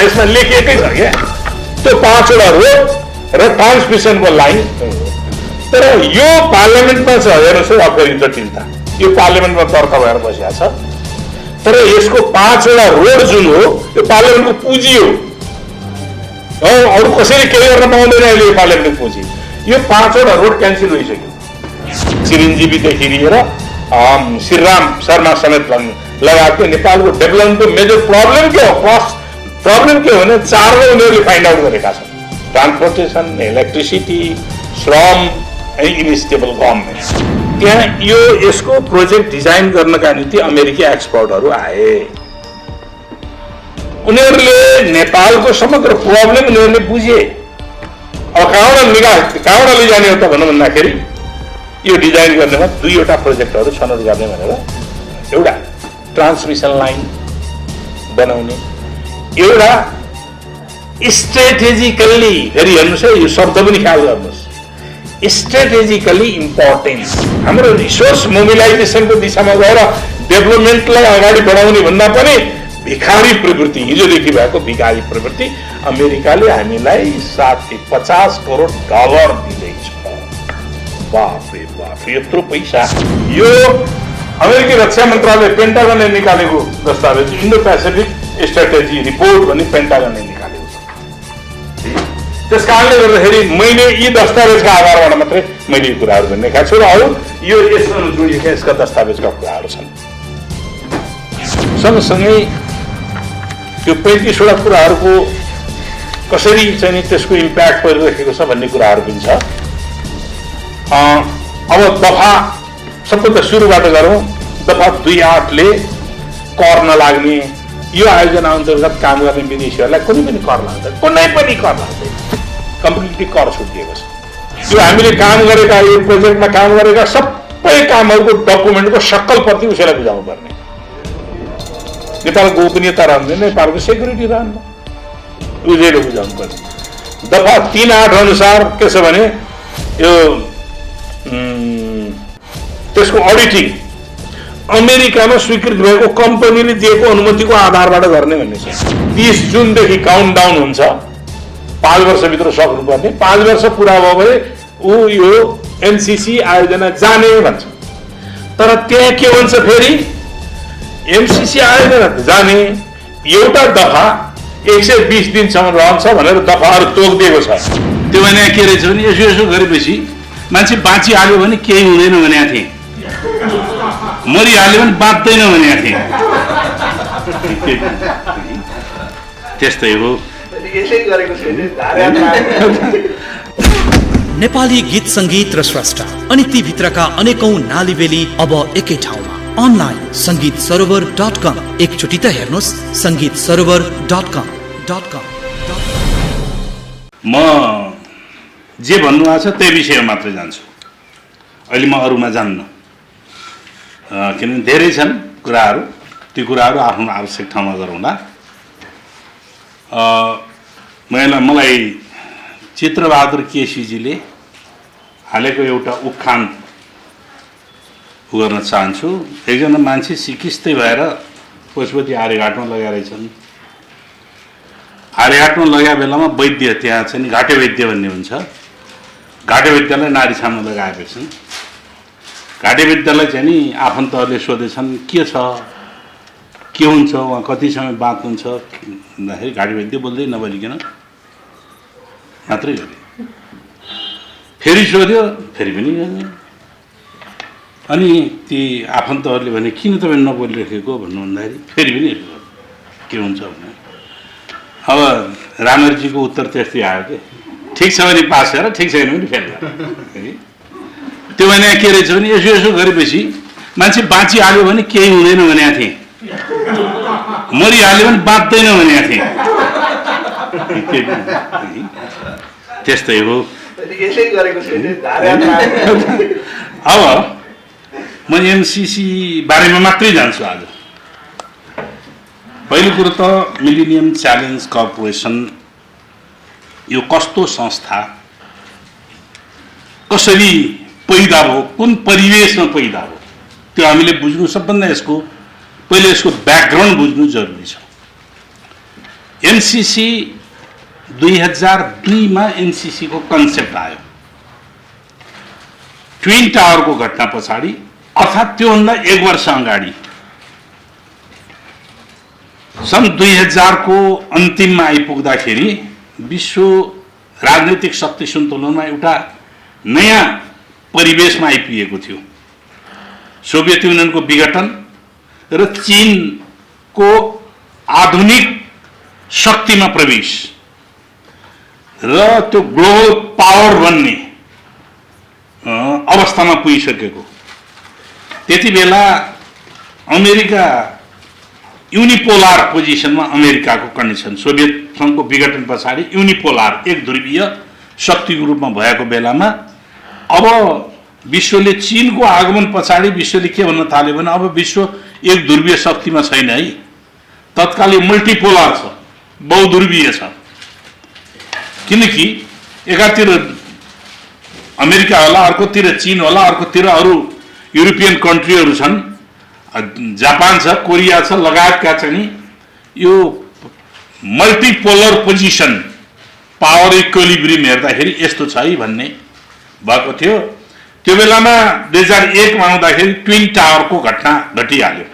यसमा लेखिएकै छ क्या त्यो 5 वटा रोड र ट्रान्समिसनको लाइन। तर यो पार्लियामेन्टमा छ, हेर्नुहोस् है अफेरि जटिलता, यो पार्लियामेन्टमा दर्ता भएर बसेको छ, तर यसको 5 वटा रोड जुन हो यो पार्लियामेन्टको पुँजी हो। अरू कसैले केही गर्न पाउँदैन अहिले यो पार्लियामेन्टको पुँजी। यो 5 वटा रोड क्यान्सल भइसक्यो। चिरञ्जीवीदेखि लिएर श्रीराम शर्मा समेत लगाएको नेपालको डेभलपमेन्टको मेजर प्रब्लम के हो? प्रब्लम के हो भने 4 उनीहरूले फाइन्ड आउट गरेका छन्, ट्रान्सपोर्टेसन, इलेक्ट्रिसिटी, श्रम एन्ड इनस्टेबल गभर्मेन्ट। त्यहाँ यसको प्रोजेक्ट डिजाइन गर्नका निम्ति अमेरिकी एक्सपर्टहरू आए। उनीहरूले नेपालको समग्र प्रब्लम उनीहरूले बुझे। अब कहाँबाट लैजाने हो त भनौँ भन्दाखेरि यो डिजाइन गर्नेमा 2वटा प्रोजेक्टहरू छनौट गर्ने भनेर, एउटा ट्रान्समिसन लाइन बनाउने, एउटा स्ट्रेटेजिकल्ली, फेरि हेर्नुहोस् है यो शब्द पनि ख्याल गर्नुहोस्, स्ट्रेटेजिकली इम्पोर्टेन्ट हाम्रो रिसोर्स मोबिलाइजेसनको दिशामा गएर डेभलपमेन्टलाई अगाडि बढाउने भन्दा पनि भिखारी प्रवृत्ति, हिजोदेखि भएको भिखारी प्रवृत्ति, अमेरिकाले हामीलाई 50 करोड डलर दिँदैछ। बाफ रे बाफ, यत्रो पैसा। यो अमेरिकी रक्षा मन्त्रालय पेन्टागनले निकालेको दस्तावेज, इन्डो पेसिफिक स्ट्राटेजी रिपोर्ट भन्ने पेन्टागनले निकालेको छ। त्यस कारणले गर्दाखेरि मैले यी दस्तावेजका आधारबाट मात्रै मैले यो कुराहरू भनिरहेको छु र अरू यो यससँग जोडिएका यसका दस्तावेजका कुराहरू छन्। सँगसँगै त्यो 35 वटा कुराहरूको कसरी चाहिँ त्यसको इम्प्याक्ट परिरहेको छ भन्ने कुराहरू पनि छ। अब दफा सबभन्दा सुरुबाट गरौँ। दफा 2.8ले कर नलाग्ने, यो आयोजना अन्तर्गत काम गर्ने विदेशीहरूलाई कुनै पनि कर लाग्दैन, कुनै पनि कर लाग्दैन, कम्प्लिटली कर छुटिएको छ। यो हामीले काम गरेका, यो प्रोजेक्टमा काम गरेका सबै कामहरूको डकुमेन्टको सक्कल प्रति उसैलाई बुझाउनु पर्ने। नेपालको गोपनीयता रहँदैन, नेपालको सेक्युरिटी रहन्न, उसैले बुझाउनु पर्ने। दफा 3.8 अनुसार के छ भने यो त्यसको अडिटिङ अमेरिकामा स्वीकृत भएको कम्पनीले दिएको अनुमतिको आधारबाट गर्ने भन्ने छ। 30 जुनदेखि काउन्टडाउन हुन्छ, 5 वर्षभित्र सक्नुपर्ने। 5 वर्ष पुरा भयो भने ऊ यो एमसीसी आयोजना जाने भन्छ। तर त्यहाँ के भन्छ फेरि, एमसीसी आयोजना जाने एउटा दफा 120 दिनसम्म रहन्छ भनेर दफाहरू तोकिदिएको छ। त्यो भने के रहेछ भने यसो गरेपछि मान्छे बाँचिहाल्यो भने केही हुँदैन भनेको थिएँ, मरिहाल्यो भने बाँच्दैन भनेको थिएँ। त्यस्तै हो। नेपाली गीत संगीत र स्रष्टा अनि ती भित्रका अनेकौं नालीबेली अब एकै ठाउँमा। अनलाइन संगीतसरोवर.com, एकचोटि त हेर्नुहोस् संगीतसरोवर.com। म जे भन्नुभएको छ त्यही विषयमा मात्रै जान्छु, अहिले म अरूमा जान्न। किनभने धेरै छन् कुराहरू, ती कुराहरू आफ्नो आवश्यक ठाउँमा गरौँला। मलाई चित्रबहादुर केसीजीले हालेको एउटा उखान गर्न चाहन्छु। एकजना मान्छे सिकिस्तै भएर पशुपति आर्यघाटमा लगाइरहेछन्। आर्यघाटमा लगाए बेलामा वैद्य त्यहाँ चाहिँ घाटे वैद्य भन्ने हुन्छ, घाटे वैद्यलाई नारी सामु लगाएपछि घाटे वैद्यलाई चाहिँ नि आफन्तहरूले सोधेछन् के छ, के हुन्छ, उहाँ कति समय बाँच्नुहुन्छ भन्दाखेरि घाटे वैद्य बोल्दै नबोलिकन मात्रै गरे। फेरि सोध्यो, फेरि पनि गरे। अनि ती आफन्तहरूले भने किन तपाईँ नबोलिरहेको भन्नु भन्दाखेरि फेरि पनि के हुन्छ भने अब रामरजीको उत्तर त्यस्तै आयो कि ठिक छ भने पास गरेर, ठिक छैन भने फेल गरेर। त्यो भने के रहेछ भने यसो गरेपछि मान्छे बाँचिहाल्यो भने केही हुँदैन भनेको थिएँ, मरिहाल्यो भने बाँच्दैन भनेको थिएँ। त्यस्तै हो। अब म एमसीसी बारेमा मात्रै जान्छु आज। पहिलो कुरो त मिलेनियम च्यालेन्ज कर्पोरेसन यो कस्तो संस्था, कसरी पैदा भयो, कुन परिवेशमा पैदा भयो, त्यो हामीले बुझ्नु सबभन्दा यसको पहिले यसको ब्याकग्राउन्ड बुझ्नु जरुरी छ। एनसीसी 2002 मा एनसीसी को कन्सेप्ट आयो ट्विन टावरको घटना पछाडि, अर्थात् त्योभन्दा 1 वर्ष अगाडि सन् 2000 को अन्तिममा आइपुग्दाखेरि विश्व राजनैतिक शक्ति सन्तुलनमा एउटा नयाँ परिवेशमा आइपुगेको थियो। सोभियत युनियनको विघटन र चीनको आधुनिक शक्तिमा प्रवेश र त्यो ग्लोबल पावर बन्ने अवस्थामा पुगिसकेको। त्यति बेला अमेरिका युनिपोलार पोजिसनमा अमेरिकाको कन्डिसन, सोभियत सङ्घको विघटन पछाडि युनिपोलार एक ध्रुवीय शक्तिको रूपमा भएको बेलामा अब विश्वले चीनको आगमन पछाडि विश्वले के भन्न थाल्यो भने अब विश्व एक ध्रुवीय शक्तिमा छैन है, तत्काल मल्टिपोलार छ, बहुध्रुवीय छ। किनकि एकातिर अमेरिका होला, अर्कोतिर चीन होला, अर्कोतिर अरू युरोपियन कन्ट्रीहरू छन्, जापान छ, कोरिया छ लगायतका चाहिँ यो मल्टिपोलर पोजिसन पावर इक्विलिब्रियम हेर्दाखेरि यस्तो छ है भन्ने भएको थियो। त्यो बेलामा 2001 मा आउँदाखेरि ट्विन टावरको घटना घटिहाल्यो।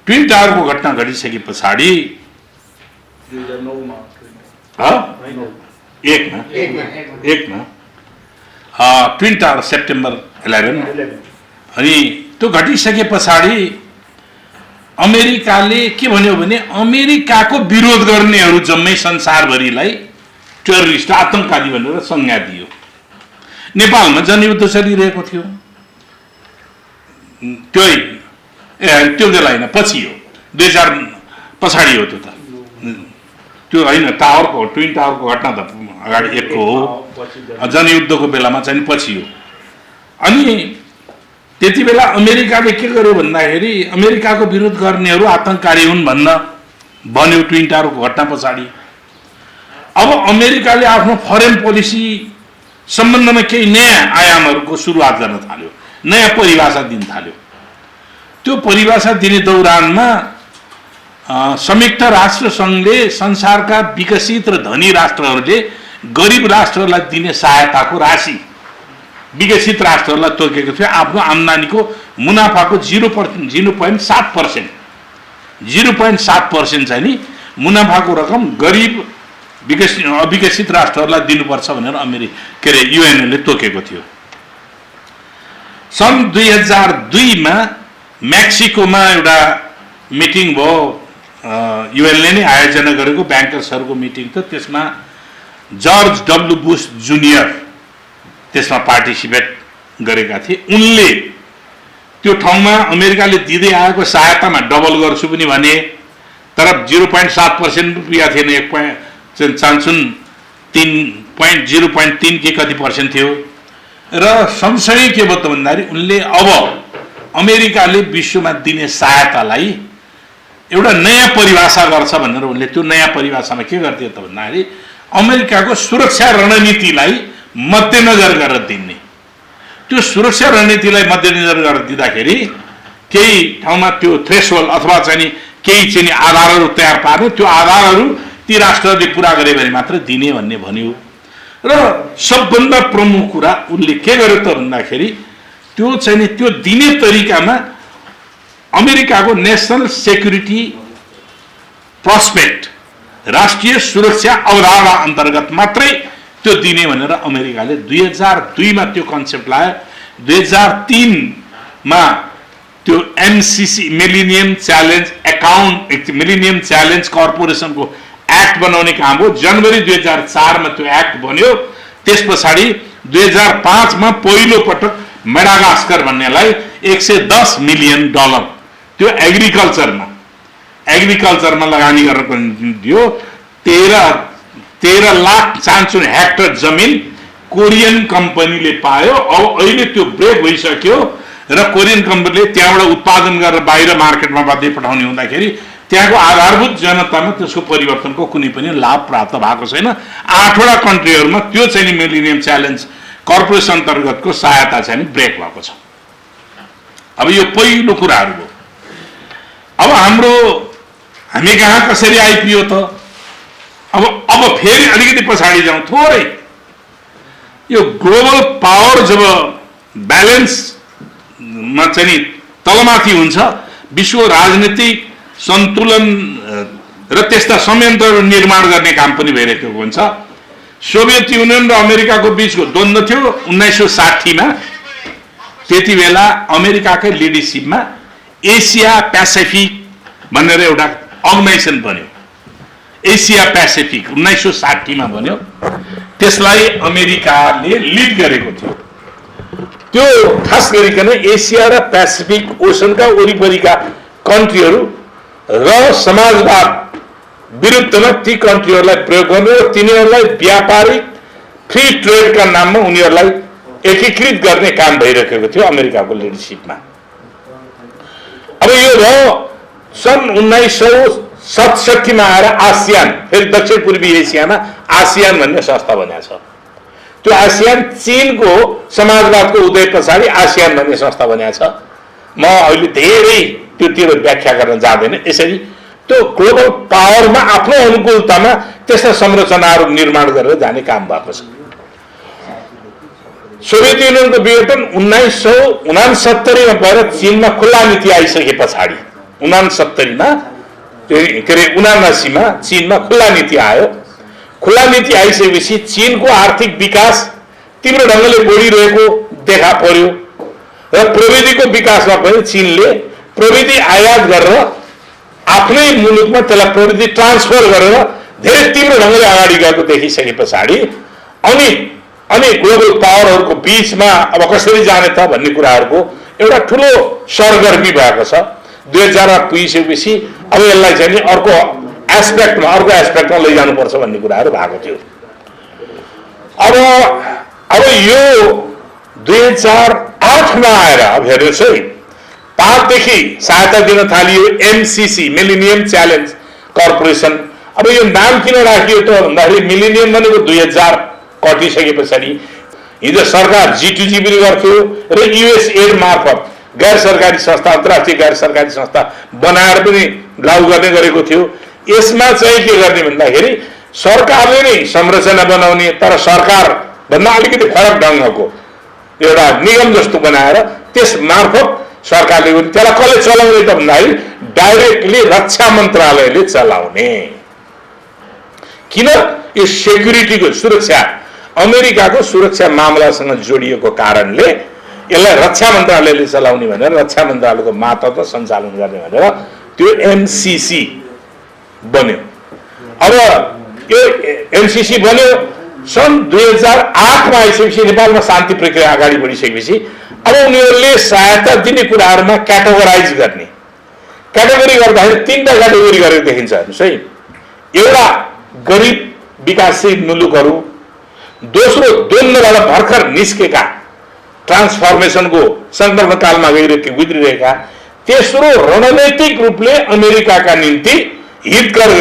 ट्विन टावरको घटना घटिसके पछाडि 2009 मा ट्विन टावर सेप्टेम्बर 11 अनि त्यो घटिसके पछाडि अमेरिकाले के भन्यो भने अमेरिकाको विरोध गर्नेहरू जम्मै संसारभरिलाई टेररिस्ट आतंकवादी भनेर संज्ञा दियो। नेपालमा जनयुद्ध चलिरहेको थियो, त्यो बेला होइन, पछि हो 2000 पछाडि हो त्यो त, त्यो होइन टावरको ट्विन टावरको घटना त अगाडि एकको हो, जनयुद्धको बेलामा चाहिँ पछि हो। अनि त्यति बेला अमेरिकाले के गर्यो भन्दाखेरि अमेरिकाको विरोध गर्नेहरू आतंककारी हुन् भन्न भन्यो ट्विन टावरको घटना पछाडि। अब अमेरिकाले आफ्नो फरेन पोलिसी सम्बन्धमा केही नयाँ आयामहरूको सुरुवात गर्न थाल्यो, नयाँ परिभाषा दिन थाल्यो। त्यो परिभाषा दिने दौरानमा संयुक्त राष्ट्र सङ्घले संसारका विकसित र धनी राष्ट्रहरूले गरिब राष्ट्रहरूलाई दिने सहायताको राशि विकसित राष्ट्रहरूलाई तोकेको थियो। आफ्नो आम्दानीको मुनाफाको 0.7% चाहिँ नि मुनाफाको रकम गरिब अविकसित राष्ट्रहरूलाई दिनुपर्छ भनेर युएनले तोकेको थियो। सन् 2002 मा मेक्सिकोमा एउटा मिटिङ भयो, युएनले नै आयोजना गरेको ब्याङ्कर्सहरूको मिटिङ थियो। त्यसमा जर्ज डब्ल्यू बुश जुनियर त्यसमा पार्टिसिपेट गरेका थिए। उनले त्यो ठाउँमा अमेरिकाले दिँदै आएको सहायतामा डबल गर्छु पनि भने, तर 0.7% रुपियाँ थिएन, 0.3 के कति पर्सेन्ट थियो। र सँगसँगै के भयो त भन्दाखेरि उनले अब अमेरिकाले विश्वमा दिने सहायतालाई एउटा नयाँ परिभाषा गर्छ भनेर उनले त्यो नयाँ परिभाषामा के गर्थ्यो त भन्दाखेरि अमेरिकाको सुरक्षा रणनीतिलाई मध्यनजर गरेर दिने। त्यो सुरक्षा रणनीतिलाई मध्यनजर गरेर दिँदाखेरि केही ठाउँमा त्यो थ्रेसहोल्ड अथवा चाहिँ केही चाहिँ आधारहरू तयार पार्ने, त्यो आधारहरू ती राष्ट्रहरूले पुरा गरे भने मात्र दिने भन्ने भन्यो। र सबभन्दा प्रमुख कुरा उनले के गर्यो त भन्दाखेरि त्यो चाहिँ त्यो दिने तरिकामा अमेरिकाको नेसनल सेक्युरिटी प्रोस्पेक्ट, राष्ट्रिय सुरक्षा अवधारणा अन्तर्गत मात्रै त्यो दिने भनेर अमेरिकाले 2002 मा त्यो कन्सेप्ट ल्यायो। 2003 मा त्यो एमसीसी मिलेनियम च्यालेन्ज कर्पोरेसनको एक्ट बनाउने काम हो। जनवरी 2004 मा त्यो एक्ट बन्यो। त्यस पछाडि 2005 मा पहिलो पटक मेडागास्कर भन्नेलाई $110 मिलियन त्यो एग्रिकल्चरमा लगानी गरेर दियो। 13 लाख चान्चुन हेक्टर जमिन कोरियन कम्पनीले पायो। अब अहिले त्यो ब्रेक भइसक्यो र कोरियन कम्पनीले त्यहाँबाट उत्पादन गरेर बाहिर मार्केटमा बाध्य पठाउने हुँदाखेरि त्यहाँको आधारभूत जनतामा त्यसको परिवर्तनको कुनै पनि लाभ प्राप्त भएको छैन। 8वटा कन्ट्रीहरूमा त्यो चाहिँ मिलेनियम च्यालेन्ज कर्पोरेसन अन्तर्गतको सहायता चाहिँ ब्रेक भएको छ। अब यो पहिलो कुराहरू हो। अब हामी कहाँ कसरी आइपियो त फेरि अलिकति पछाडि जाउँ थोरै। यो ग्लोबल पावर जब ब्यालेन्समा चाहिँ नि तलमाथि हुन्छ, विश्व राजनीतिक सन्तुलन र त्यस्ता संयन्त्रहरू निर्माण गर्ने काम पनि भइरहेको हुन्छ। सोभियत युनियन र अमेरिकाको बीचको द्वन्द्व थियो 1960 मा। त्यति बेला अमेरिकाकै लिडरसिपमा एसिया पेसिफिक भनेर एउटा अर्गनाइजेसन बन्यो। एसिया पेसिफिक 1960 मा बन्यो। त्यसलाई अमेरिकाले लिड गरेको थियो। त्यो खास गरिकन एसिया र पेसिफिक ओसनका वरिपरिका कन्ट्रीहरू र समाजवाद विरुद्धमा ती कन्ट्रीहरूलाई प्रयोग गर्ने र तिनीहरूलाई व्यापारिक फ्री ट्रेडका नाममा उनीहरूलाई एकीकृत गर्ने काम भइरहेको थियो अमेरिकाको लिडरसिपमा। अब यो भयो सन् 1967 मा आएर आसियान, फेरि दक्षिण पूर्वी एसियामा आसियान भन्ने संस्था बनेको छ। त्यो आसियान चीनको समाजवादको उदय पछाडि आसियान भन्ने संस्था बनेको छ। म अहिले धेरै त्योतिर व्याख्या गर्न जाँदैन। यसरी त्यो ग्लोबल पावरमा आफ्नो अनुकूलतामा त्यस्ता संरचनाहरू निर्माण गरेर जाने काम भएको छ। सोभियत युनियनको विघटन 1969 मा भएर चीनमा खुल्ला नीति आइसके पछाडि 69 मा के अरे 79 मा चीनमा खुल्ला नीति आयो। खुल्ला नीति आइसकेपछि चीनको आर्थिक विकास तीव्र ढङ्गले बढिरहेको देखा पर्यो र प्रविधिको विकासमा पनि चीनले प्रविधि आयात गरेर आफ्नै मुलुकमा त्यसलाई प्रविधि ट्रान्सफर गरेर धेरै तीव्र ढङ्गले अगाडि गएको देखिसके पछाडि अनि ग्लोबल पावरहरूको बीचमा अब कसरी जाने त भन्ने कुराहरूको एउटा ठुलो सरगर्मी भएको छ। 2000 मा पुगिसकेपछि अब यसलाई चाहिँ अर्को एस्पेक्टमा लैजानुपर्छ भन्ने कुराहरू भएको थियो। अब यो 2008 मा आएर अब हेर्नुहोस् है, 5 देखि सहायता दिन थालियो MCC मिलेनियम च्यालेन्ज कर्पोरेसन। अब यो नाम किन राखियो त भन्दाखेरि मिलेनियम भनेको 2000 कटिसके पछाडि हिजो सरकार G2G पनि गर्थ्यो र USAID मार्फत गैर सरकारी संस्था, अन्तर्राष्ट्रिय गैर सरकारी संस्था बनाएर पनि लागू गर्ने गरेको थियो। यसमा चाहिँ के गर्ने भन्दाखेरि सरकारले नै संरचना बनाउने, तर सरकार भन्दा अलिकति फरक ढङ्गको एउटा निगम जस्तो बनाएर त्यस मार्फत सरकारले पनि त्यसलाई कसले चलाउने त भन्दाखेरि डाइरेक्टली रक्षा मन्त्रालयले चलाउने। किन? यो सेक्युरिटीको सुरक्षा, अमेरिकाको सुरक्षा मामलासँग जोडिएको कारणले यसलाई रक्षा मन्त्रालयले चलाउने भनेर रक्षा मन्त्रालयको मातहतमा सञ्चालन गर्ने भनेर त्यो MCC बन्यो। अब यो MCC बन्यो सन् 2008 मा आइसकेपछि नेपालमा शान्ति प्रक्रिया अगाडि बढिसकेपछि अब उनीहरूले सहायता दिने कुराहरूमा क्याटेगोराइज गर्ने। क्याटेगोरी गर्दाखेरि 3टा क्याटेगोरी गरेर देखिन्छ। हेर्नुहोस् है, एउटा गरिब विकासशील मुलुकहरू, दोस्रो द्वन्द्वबाट भर्खर निस्केका ट्रान्सफर्मेसनको सङ्कल्प कालमा गुज्रिरहेका, तेस्रो रणनैतिक रूपले अमेरिकाका निम्ति हितकर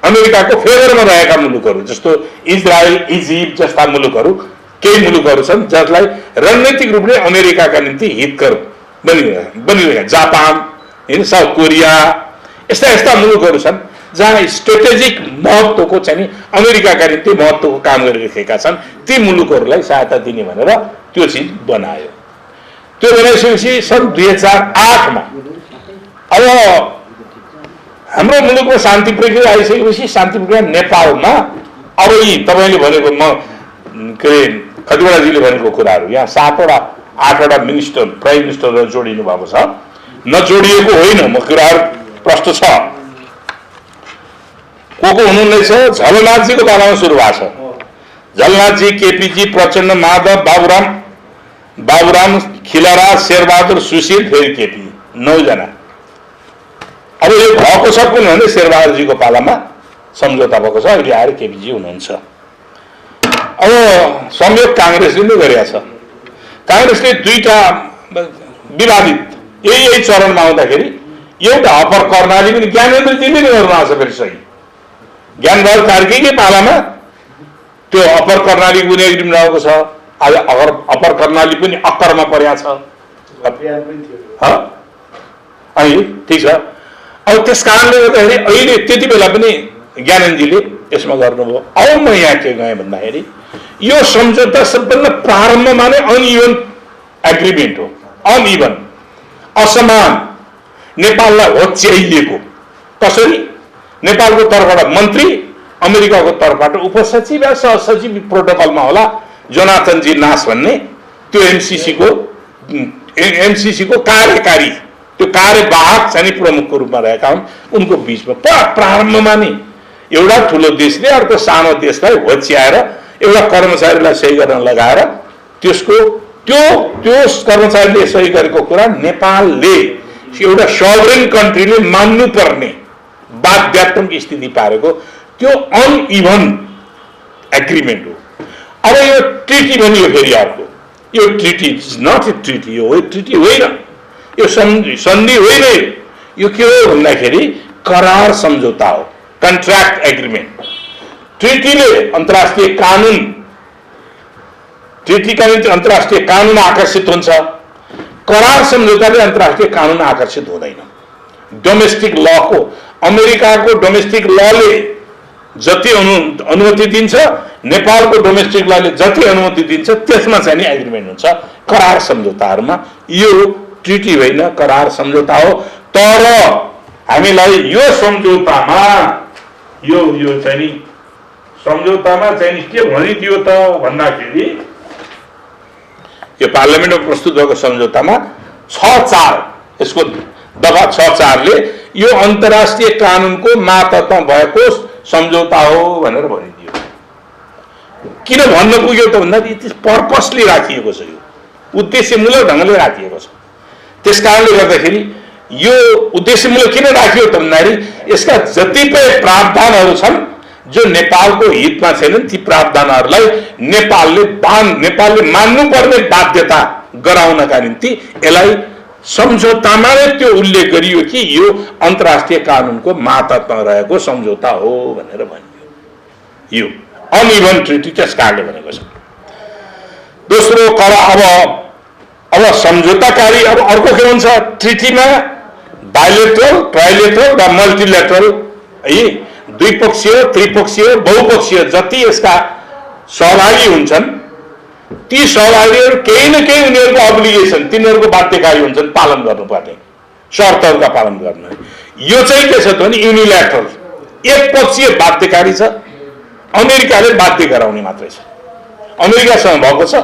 अमेरिकाको फेभरमा रहेका मुलुकहरू जस्तो इजरायल, इजिप्ट जस्ता मुलुकहरू, केही मुलुकहरू छन् जसलाई रणनैतिक रूपले अमेरिकाका निम्ति हितकर बनिरहेका, जापान, साउथ कोरिया, यस्ता मुलुकहरू छन् जहाँ स्ट्रेटेजिक महत्त्वको चाहिँ अमेरिकाका निम्ति महत्त्वको काम गरिरहेका छन्। ती मुलुकहरूलाई सहायता दिने भनेर त्यो चिज बनायो। त्यो बनाइसकेपछि सन् 2008 मा अब हाम्रो मुलुकमा शान्ति प्रक्रिया आइसकेपछि शान्ति प्रक्रिया नेपालमा अब यी तपाईँले भनेको म के अरे खतिवडाजीले भनेको कुराहरू यहाँ 7-8 मिनिस्टर, प्राइम मिनिस्टरहरू जोडिनु भएको छ। नजोडिएको होइन, म कुराहरू प्रश्न छ। को हुनुहुनेछ? झलनाथजीको पालामा सुरु भएको छ। झलनाथजी, केपीजी, प्रचण्ड, माधव, बाबुराम, खिलराज, शेरबहादुर, सुशील, फेरि केपी, 9 जना। अब यो भएको छ कुन भने शेरबहादुरजीको पालामा सम्झौता भएको छ। अहिले आएर केपीजी हुनुहुन्छ। अब संयोग काङ्ग्रेसले नै गरेका छ। काङ्ग्रेसले 2टा विवादित यही चरणमा आउँदाखेरि एउटा अप्पर कर्णाली पनि ज्ञानेन्द्रजीले नै गर्नु आएको छ। फेरि सही ज्ञानबहादुर कार्कीकै पालामा त्यो अप्पर कर्णाली कुनै एग्रिमेन्ट आएको छ। आज अप्पर कर्णाली पनि अक्करमा परेको छ। अनि ठिक छ। अब त्यस कारणले गर्दाखेरि अहिले त्यति बेला पनि ज्ञानेन्द्रजीले यसमा गर्नुभयो। अब म यहाँ के गएँ भन्दाखेरि यो सम्झौता सबभन्दा प्रारम्भमा नै अनइभन एग्रिमेन्ट हो, अनइभन, असमान, नेपाललाई होच्याइएको। कसरी? नेपालको तर्फबाट मन्त्री, अमेरिकाको तर्फबाट उपसचिव या सहसचिव, प्रोटोकलमा होला जोनाथन जी नास भन्ने, त्यो एमसीसी को कार्यकारी, त्यो कार्यवाहक चाहिँ प्रमुखको रूपमा रहेका हुन्। उनको बीचमा प्रारम्भमा नै एउटा ठुलो देशले अर्को सानो देशलाई होच्याएर एउटा कर्मचारीलाई सही गर्न लगाएर त्यसको त्यो कर्मचारीले सही गरेको कुरा नेपालले एउटा सभरेन कन्ट्रीले मान्नुपर्ने बाध्यात्मक स्थिति पारेको त्यो अनइभन एग्रिमेन्ट हो। अब यो ट्रिटी भनियो फेरि अर्को, यो treaty is not a treaty हो, ट्रिटी होइन, यो सन्धि होइन, यो के हो भन्दाखेरि करार सम्झौता हो, कन्ट्र्याक्ट एग्रिमेन्ट। ट्रिटीले अन्तर्राष्ट्रिय कानुन, ट्रिटीका निम्ति अन्तर्राष्ट्रिय कानुन आकर्षित हुन्छ, करार सम्झौताले अन्तर्राष्ट्रिय कानुन आकर्षित हुँदैन। डोमेस्टिक लको, अमेरिकाको डोमेस्टिक लले जति अनुमति दिन्छ, नेपालको डोमेस्टिक लले जति अनुमति दिन्छ, त्यसमा चाहिँ नि एग्रिमेन्ट हुन्छ करार सम्झौताहरूमा। यो ट्रिटी होइन, करार सम्झौता हो। तर हामीलाई यो सम्झौतामा यो चाहिँ नि सम्झौतामा चाहिँ नि के भनिदियो त भन्दाखेरि यो पार्लियामेन्टमा प्रस्तुत भएको सम्झौतामा 6.4 यसको दफा 6.4ले यो अन्तर्राष्ट्रिय कानुनको मातहतमा भएको सम्झौता हो भनेर भनिदियो। किन भन्न पुग्यो त भन्दाखेरि पर्पसली राखिएको छ, यो उद्देश्यमूलक ढङ्गले राखिएको छ। त्यस कारणले गर्दाखेरि यो उद्देश्यमूलक किन राखियो त भन्दाखेरि यसका जतिपय प्रावधानहरू छन् जो नेपालको हितमा छैनन्, ती प्रावधानहरूलाई नेपालले मान्नुपर्ने बाध्यता गराउनका निम्ति यसलाई सम्झौतामा नै त्यो उल्लेख गरियो कि यो अन्तर्राष्ट्रिय कानुनको मातहतमा रहेको सम्झौता हो भनेर भनियो। यो अनइभन ट्रिटी त्यस कारणले भनेको छ। दोस्रो अब सम्झौताकारी अब अर्को के हुन्छ ट्रिटीमा बाइलेटरल, ट्राइलेटरल र मल्टिलेटरल, है द्विपक्षीय, त्रिपक्षीय, बहुपक्षीय जति यसका सहभागी हुन्छन् ती सहभागीहरू केही न केही उनीहरूको अब्लिगेसन, तिनीहरूको बाध्यकारी हुन्छन् पालन गर्नुपर्ने शर्तहरूका पालन गर्न। यो चाहिँ के छ त भने युनिल्याटरल, एक पक्षीय बाध्यकारी छ, अमेरिकाले बाध्य गराउने मात्रै छ। अमेरिकासँग भएको छ,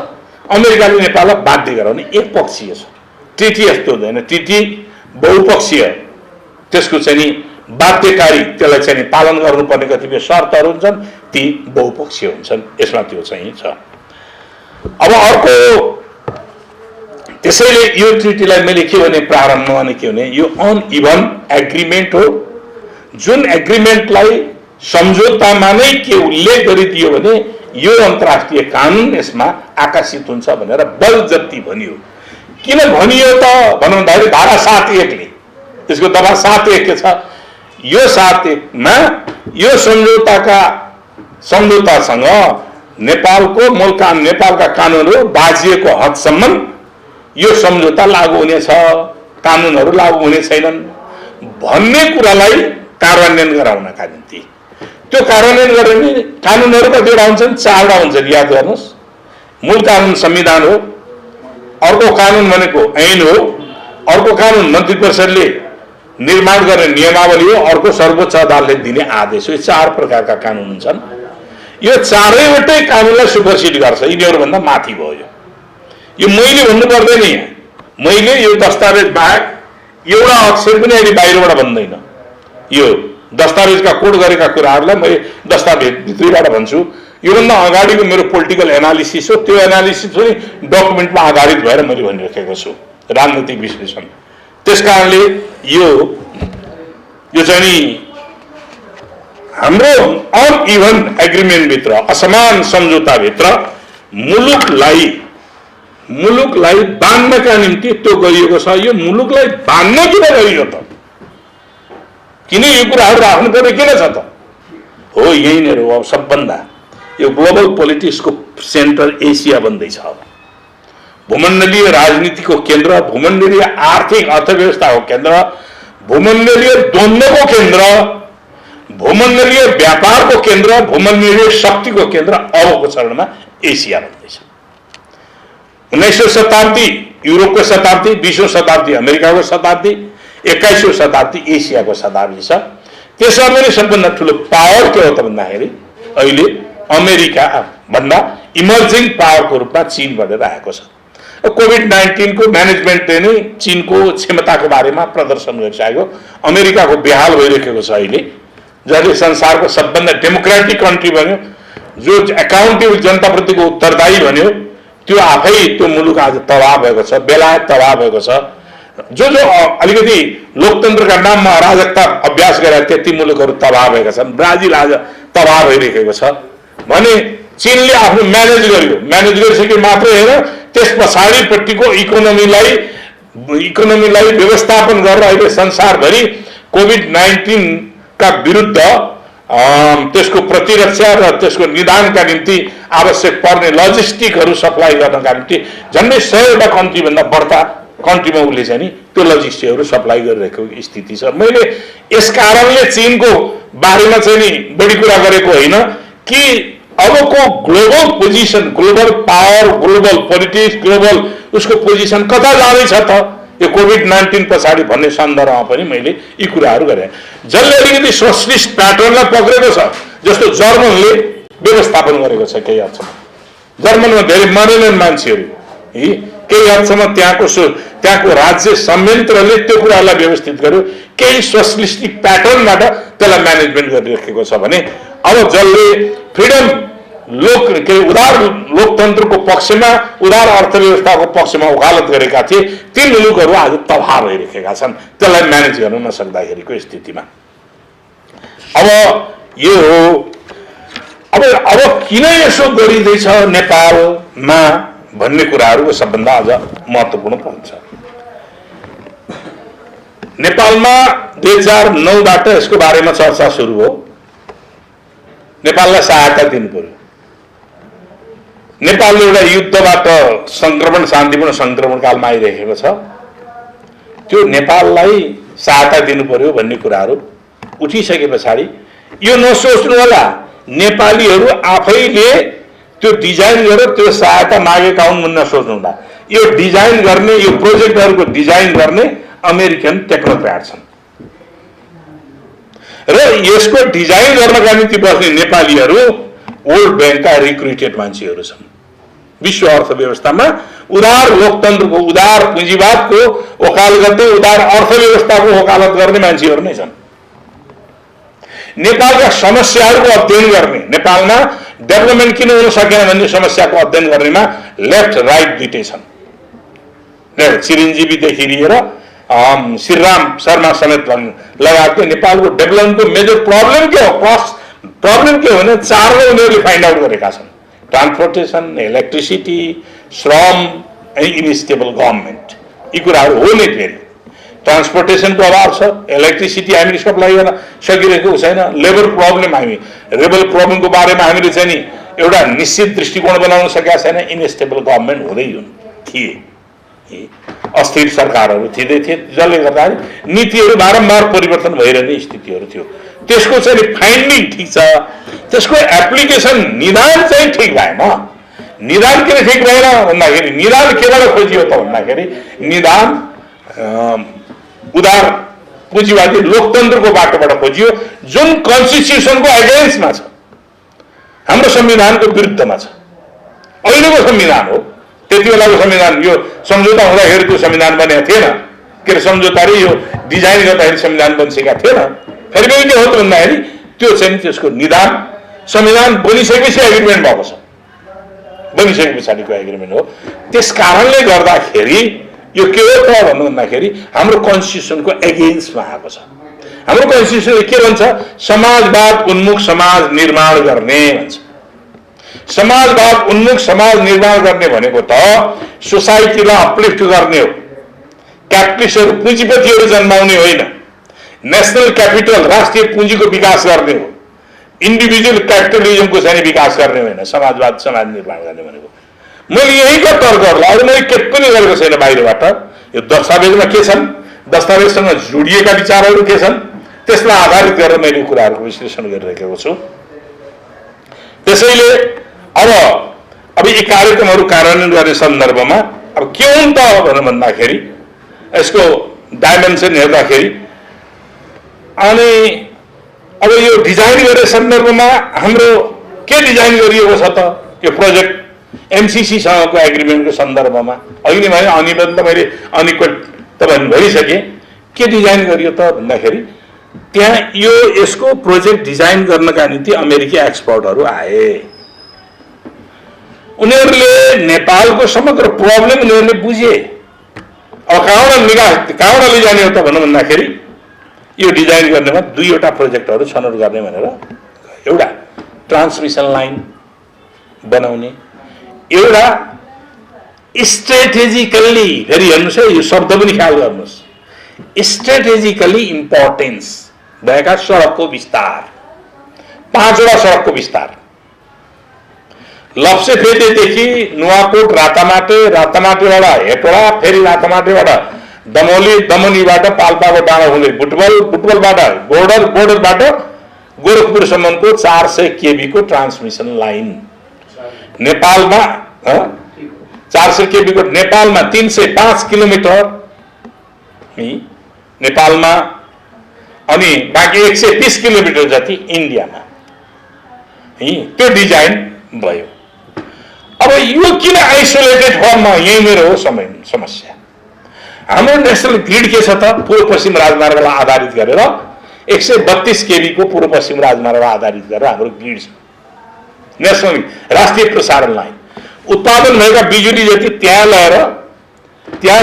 अमेरिकाले नेपाललाई बाध्य गराउने एक पक्षीय छ। ट्रिटी यस्तो हुँदैन, ट्रिटी बहुपक्षीय, त्यसको चाहिँ नि बाध्यकारी, त्यसलाई चाहिँ नि पालन गर्नुपर्ने कतिपय शर्तहरू हुन्छन्, ती बहुपक्षीय हुन्छन्। यसमा त्यो चाहिँ छ। अब अर्को त्यसैले यो ट्रिटीलाई मैले के भने प्रारम्भमा नै के भने यो अनइभन एग्रिमेन्ट हो, जुन एग्रिमेन्टलाई सम्झौतामा नै के उल्लेख गरिदियो भने यो अन्तर्राष्ट्रिय कानुन यसमा आकर्षित हुन्छ भनेर बल जति भनियो। किन भनियो त भन्दाखेरि धारा 7.1ले त्यसको दफा 7.1 के छ, यो 7.1मा यो सम्झौतासँग नेपालको नेपालका कानुनहरू बाजिएको हदसम्म यो सम्झौता लागू हुनेछ, कानुनहरू लागू हुने छैनन् भन्ने कुरालाई कार्यान्वयन गराउनका निम्ति। त्यो कार्यान्वयन गर्ने कानुनहरू कतिवटा हुन्छन्, 4वटा हुन्छन्, याद गर्नुहोस्। मूल कानुन संविधान हो, अर्को कानुन भनेको ऐन हो, अर्को कानुन मन्त्री परिषदले निर्माण गर्ने नियमावली हो, अर्को सर्वोच्च अदालतले दिने आदेश हो। यो 4 प्रकारका कानुन हुन्छन्। यो 4वटै कानुनलाई सुपरसिड गर्छ, यिनीहरूभन्दा माथि भयो। यो मैले भन्नु पर्दैन, मैले यो दस्तावेज बाहेक एउटा अक्षर पनि अहिले बाहिरबाट भन्दैन। यो दस्तावेजका कोड गरेका कुराहरूलाई मैले दस्तावेज भित्रैबाट भन्छु। योभन्दा अगाडिको मेरो पोलिटिकल एनालिसिस हो, त्यो एनालिसिस पनि डकुमेन्टमा आधारित भएर मैले भनिराखेको छु, राजनैतिक विश्लेषण। त्यस कारणले यो चाहिँ नि हाम्रो अनइभन एग्रिमेन्टभित्र, असमान सम्झौताभित्र मुलुकलाई बाँध्नका निम्ति त्यो गरिएको छ। यो मुलुकलाई बाँध्न किन गरियो त? किन यो कुराहरू राख्नु पर्ने किन छ त? हो यहीँनिर हो। अब सबभन्दा यो ग्लोबल पोलिटिक्सको सेन्टर एसिया बन्दैछ। अब भूमण्डलीय राजनीतिको केन्द्र, भूमण्डलीय आर्थिक अर्थव्यवस्थाको केन्द्र, भूमण्डलीय द्वन्द्वको केन्द्र, भूमण्डलीय व्यापारको केन्द्र, भूमण्डलीय शक्तिको केन्द्र अबको चरणमा एसिया बन्दैछ। 19औं शताब्दी युरोपको शताब्दी, 20औं शताब्दी अमेरिकाको शताब्दी, 21औं शताब्दी एसियाको शताब्दी छ। त्यसमा पनि सबभन्दा ठुलो पावर के हो त भन्दाखेरि अहिले अमेरिका भन्दा इमर्जिङ पावरको रूपमा चीन बनेर आएको छ। कोभिड-19 को म्यानेजमेन्टले नै चीनको क्षमताको बारेमा प्रदर्शन गरिसकेको, अमेरिकाको बेहाल भइरहेको छ अहिले, जसले संसारको सबभन्दा डेमोक्रेटिक कन्ट्री बन्यो, जो एकाउन्टेबल जनताप्रतिको उत्तरदायी बन्यो, त्यो आफै त्यो मुलुक आज तबाह भएको छ, बेलायत तबाह भएको छ। जो अलिकति लोकतन्त्रका नाममा अराजकता अभ्यास गरेर त्यति मुलुकहरू तबाह भएका छन्। ब्राजिल आज तबाह भइरहेको छ भने चीनले आफ्नो म्यानेज गरिसके मात्रै होइन, त्यस पछाडिपट्टिको इकोनोमीलाई व्यवस्थापन गरेर अहिले संसारभरि कोभिड-19 का विरुद्ध त्यसको प्रतिरक्षा र त्यसको निदानका निम्ति आवश्यक पर्ने लजिस्टिकहरू सप्लाई गर्नका निम्ति झन्डै 100वटा कन्ट्रीभन्दा बढ्ता कन्ट्रीमा उसले चाहिँ नि त्यो लजिस्टिकहरू सप्लाई गरिरहेको स्थिति छ। मैले यस कारणले चीनको बारेमा चाहिँ नि बढी कुरा गरेको होइन कि अबको global position, global power, global politics, global उसको पोजिसन कता जाँदैछ त यो कोभिड-19 पछाडि भन्ने सन्दर्भमा पनि मैले यी कुराहरू गरेँ। जसले अलिकति सोशलिस्ट प्याटर्नलाई पक्रेको छ, जस्तो जर्मनले व्यवस्थापन गरेको छ केही हदसम्म। जर्मनमा धेरै मरेनन् मान्छेहरू, केही हदसम्म त्यहाँको राज्य संयन्त्रले त्यो कुरालाई व्यवस्थित गर्यो। केही सोशलिस्टिक प्याटर्नबाट त्यसलाई म्यानेजमेन्ट गरिरहेको छ भने अब जसले फ्रिडम उदार लोकतन्त्रको पक्षमा, उदार अर्थव्यवस्थाको पक्षमा वकालत गरेका थिए, ती मुलुकहरू आज तबाह भइरहेका छन् त्यसलाई म्यानेज गर्न नसक्दाखेरिको स्थितिमा। अब यो हो, अब किन यसो गरिँदैछ नेपालमा भन्ने कुराहरूको सबभन्दा अझ महत्त्वपूर्ण पहुँच। नेपालमा 2009बाट यसको बारेमा चर्चा सुरु हो। नेपाललाई सहायता दिनु पर्यो। नेपाल एउटा युद्धबाट संक्रमण, शान्तिपूर्ण संक्रमण कालमा आइरहेको छ, त्यो नेपाललाई सहायता दिनु पर्यो भन्ने कुराहरू उठिसके पछाडि यो नसोच्नु होला नेपालीहरू आफैले त्यो डिजाइन गरेर त्यो सहायता मागेका हुन् भन्ने सोच्नु होला। यो डिजाइन गर्ने, यो प्रोजेक्टहरूको डिजाइन गर्ने अमेरिकन टेक्नोक्र्याट छन् र यसको डिजाइन गर्नका निम्ति बस्ने नेपालीहरू वर्ल्ड ब्याङ्कका रिक्रुटेड मान्छेहरू छन्। विश्व अर्थव्यवस्थामा उदार लोकतन्त्रको, उदार पुँजीवादको वकालत गर्दै उदार अर्थव्यवस्थाको वकालत गर्ने मान्छेहरू नै छन्। नेपालका समस्याहरूको अध्ययन गर्ने, नेपालमा डेभलपमेन्ट किन हुन सकेन भन्ने समस्याको अध्ययन गर्नेमा लेफ्ट राइट दुइटै छन्। चिरञ्जीवीदेखि लिएर श्रीराम शर्मा समेत लगायतले नेपालको डेभलपमेन्टको मेजर प्रब्लम के हो, प्रब्लम के हो भने चारवटा उनीहरूले फाइन्ड आउट गरेका छन्। ट्रान्सपोर्टेसन, इलेक्ट्रिसिटी, श्रम एन्ड इनस्टेबल गभर्मेन्ट, यी कुराहरू हो नै। फेरि ट्रान्सपोर्टेसनको अभाव छ, इलेक्ट्रिसिटी हामीले सप्लाई गर्न सकिरहेको छैन, लेबर प्रब्लमको बारेमा हामीले चाहिँ नि एउटा निश्चित दृष्टिकोण बनाउन सकेका छैन, इनस्टेबल गभर्मेन्ट हुँदै थिए, अस्थिर सरकारहरू थिँदै थिए, जसले गर्दाखेरि नीतिहरू बारम्बार परिवर्तन भइरहने स्थितिहरू थियो। त्यसको चाहिँ फाइन्डिङ ठिक छ, त्यसको एप्लिकेसन निदान चाहिँ ठिक भएन। निदान किन ठिक भएन भन्दाखेरि निदान केबाट खोजियो त भन्दाखेरि निदान उदार पुँजीवादी लोकतन्त्रको बाटोबाट खोजियो, जुन कन्स्टिट्युसनको एगेन्स्टमा छ, हाम्रो संविधानको विरुद्धमा छ। अहिलेको संविधान हो, त्यति बेलाको संविधान, यो सम्झौता हुँदाखेरि त्यो संविधान बनेको थिएन, के अरे सम्झौताले यो डिजाइन गर्दाखेरि संविधान बनिसकेका थिएन। फेरि पनि के हो त भन्दाखेरि त्यो चाहिँ त्यसको निदान संविधान बनिसकेपछि एग्रिमेन्ट भएको छ, बनिसके पछाडिको एग्रिमेन्ट हो। त्यस कारणले गर्दाखेरि यो के हो त भन्दाखेरि हाम्रो कन्स्टिट्युसनको एगेन्स्टमा आएको छ। हाम्रो कन्स्टिट्युसनले के भन्छ, समाजवाद उन्मुख समाज निर्माण गर्ने भन्छ। समाजवाद उन्मुख समाज निर्माण गर्ने भनेको त सोसाइटीलाई अपलिफ्ट गर्ने हो, क्यापिटलिस्टहरू पुँजीपतिहरू जन्माउने होइन, नेसनल क्यापिटल राष्ट्रिय पुँजीको विकास गर्ने हो, इन्डिभिजुअल क्यापिटलिजमको चाहिँ विकास गर्ने होइन समाजवाद समाज निर्माण गर्ने भनेको। मैले यहीका तर्कहरूलाई अरू मैले के पनि गरेको छैन बाहिरबाट। यो दस्तावेजमा के छन्, दस्तावेजसँग जोडिएका विचारहरू के छन्, त्यसलाई आधारित गरेर मैले कुराहरूको विश्लेषण गरिरहेको छु। त्यसैले अब यी कार्यक्रमहरू कार्यान्वयन गर्ने सन्दर्भमा अब के हुन् त भनेर भन्दाखेरि यसको डाइमेन्सन हेर्दाखेरि अनि अब यो डिजाइन गर्ने सन्दर्भमा हाम्रो के डिजाइन गरिएको छ त यो प्रोजेक्ट एमसिसीसँगको एग्रिमेन्टको सन्दर्भमा अहिले भने अनिबन्ध मैले अनिक्वल तपाईँ भनिसकेँ के डिजाइन गरियो त भन्दाखेरि त्यहाँ यसको प्रोजेक्ट डिजाइन गर्नका निम्ति अमेरिकी एक्सपर्टहरू आए। उनीहरूले नेपालको समग्र प्रब्लम उनीहरूले बुझे। अब कहाँबाट लैजाने हो त भनौँ भन्दाखेरि यो डिजाइन गर्नेमा दुईवटा प्रोजेक्टहरू छनौट गर्ने भनेर एउटा ट्रान्समिसन लाइन बनाउने, एउटा स्ट्रेटेजिकल्ली, फेरि हेर्नुहोस् है यो शब्द पनि ख्याल गर्नुहोस्, स्ट्रेटेजिकल्ली इम्पोर्टेन्स भएका सडकको विस्तार, 5वटा सडकको विस्तार, लप्सेफेटेदेखि नुवाकोट रातामाटे, रातामाटेबाट हेटोडा, फेरि रातामाटेबाट दमोली, दमोनीबाट पाल्पाको डाँडा हुँदै बुटवलबाट बोर्डरबाट गोरखपुरसम्मको 400 केबी को ट्रान्समिसन लाइन नेपालमा 400 केबी को नेपालमा 305 किलोमिटर नेपालमा अनि बाँकी 120 किलोमिटर जति इन्डियामा त्यो डिजाइन भयो। अब यो किन आइसोलेटेड फर्ममा यही मेरो हो समस्या। हाम्रो नेसनल ग्रिड के छ त पूर्व पश्चिम राजमार्गलाई आधारित गरेर 132 केबी को पूर्व पश्चिम राजमार्गलाई आधारित गरेर हाम्रो ग्रिड छ। नेसनल राष्ट्रिय प्रसारण लाइन उत्पादन भएका बिजुली जति त्यहाँ ल्याएर त्यहाँ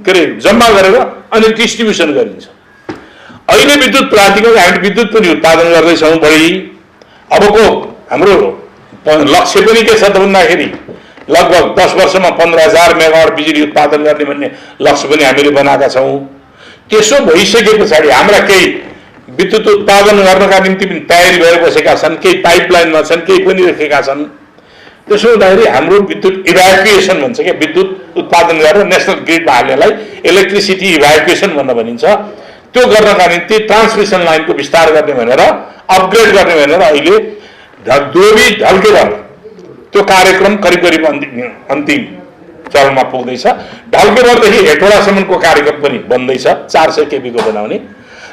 के अरे जम्मा गरेर अनि डिस्ट्रिब्युसन गरिन्छ। अहिले विद्युत प्राधिकरण हामी विद्युत पनि उत्पादन गर्दैछौँ बढी। अबको हाम्रो लक्ष्य पनि के छ त भन्दाखेरि लगभग 10 वर्षमा 15,000 मेगावाट बिजुली उत्पादन गर्ने भन्ने लक्ष्य पनि हामीले बनाएका छौँ। त्यसो भइसके पछाडि हाम्रा केही विद्युत उत्पादन गर्नका निम्ति पनि तयारी भएर बसेका छन्, केही पाइपलाइनमा छन्, केही पनि राखेका छन्। त्यसो हुँदाखेरि हाम्रो विद्युत इभ्याकुएसन भन्छ क्या, विद्युत उत्पादन गरेर नेसनल ग्रिडमा हाल्नेलाई इलेक्ट्रिसिटी इभ्याकुएसन भन्न भनिन्छ। त्यो गर्नका निम्ति ट्रान्समिसन लाइनको विस्तार गर्ने भनेर अपग्रेड गर्ने भनेर अहिले दोबी ढल्केवर त्यो कार्यक्रम करिब अन्तिम चरणमा पुग्दैछ। ढल्केवरदेखि हेटोडासम्मको कार्यक्रम पनि बन्दैछ 400 केबी को बनाउने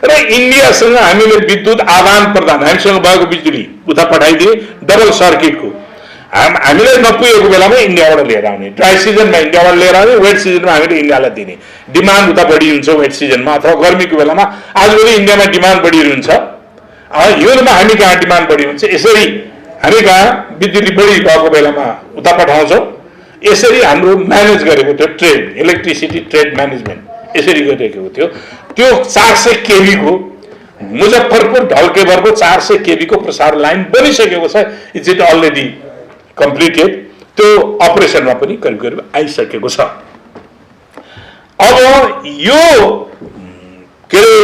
र इन्डियासँग हामीले विद्युत आदान प्रदान हामीसँग भएको बिजुली उता पठाइदिए डबल सर्किटको हामीलाई नपुगेको बेलामा इन्डियाबाट लिएर आउने, ड्राई सिजनमा इन्डियाबाट लिएर आउने, वेट सिजनमा हामीले इन्डियालाई दिने। डिमान्ड उता बढी हुन्छ वेट सिजनमा अथवा गर्मीको बेलामा। आजभोलि इन्डियामा डिमान्ड बढिरहन्छ, हिउँदमा हामी कहाँ डिमान्ड बढी हुन्छ। यसरी हामी कहाँ बिजुली बढी भएको बेलामा उता पठाउँछौँ। यसरी हाम्रो म्यानेज गरेको थियो ट्रेड, इलेक्ट्रिसिटी ट्रेड म्यानेजमेन्ट यसरी गरिरहेको थियो। त्यो 400 केबी को मुजफ्फरपुर ढल्केवरको 400 केबी को प्रसारण लाइन बनिसकेको छ। It's it already completed. त्यो अपरेसनमा पनि करिब आइसकेको छ। अब यो के अरे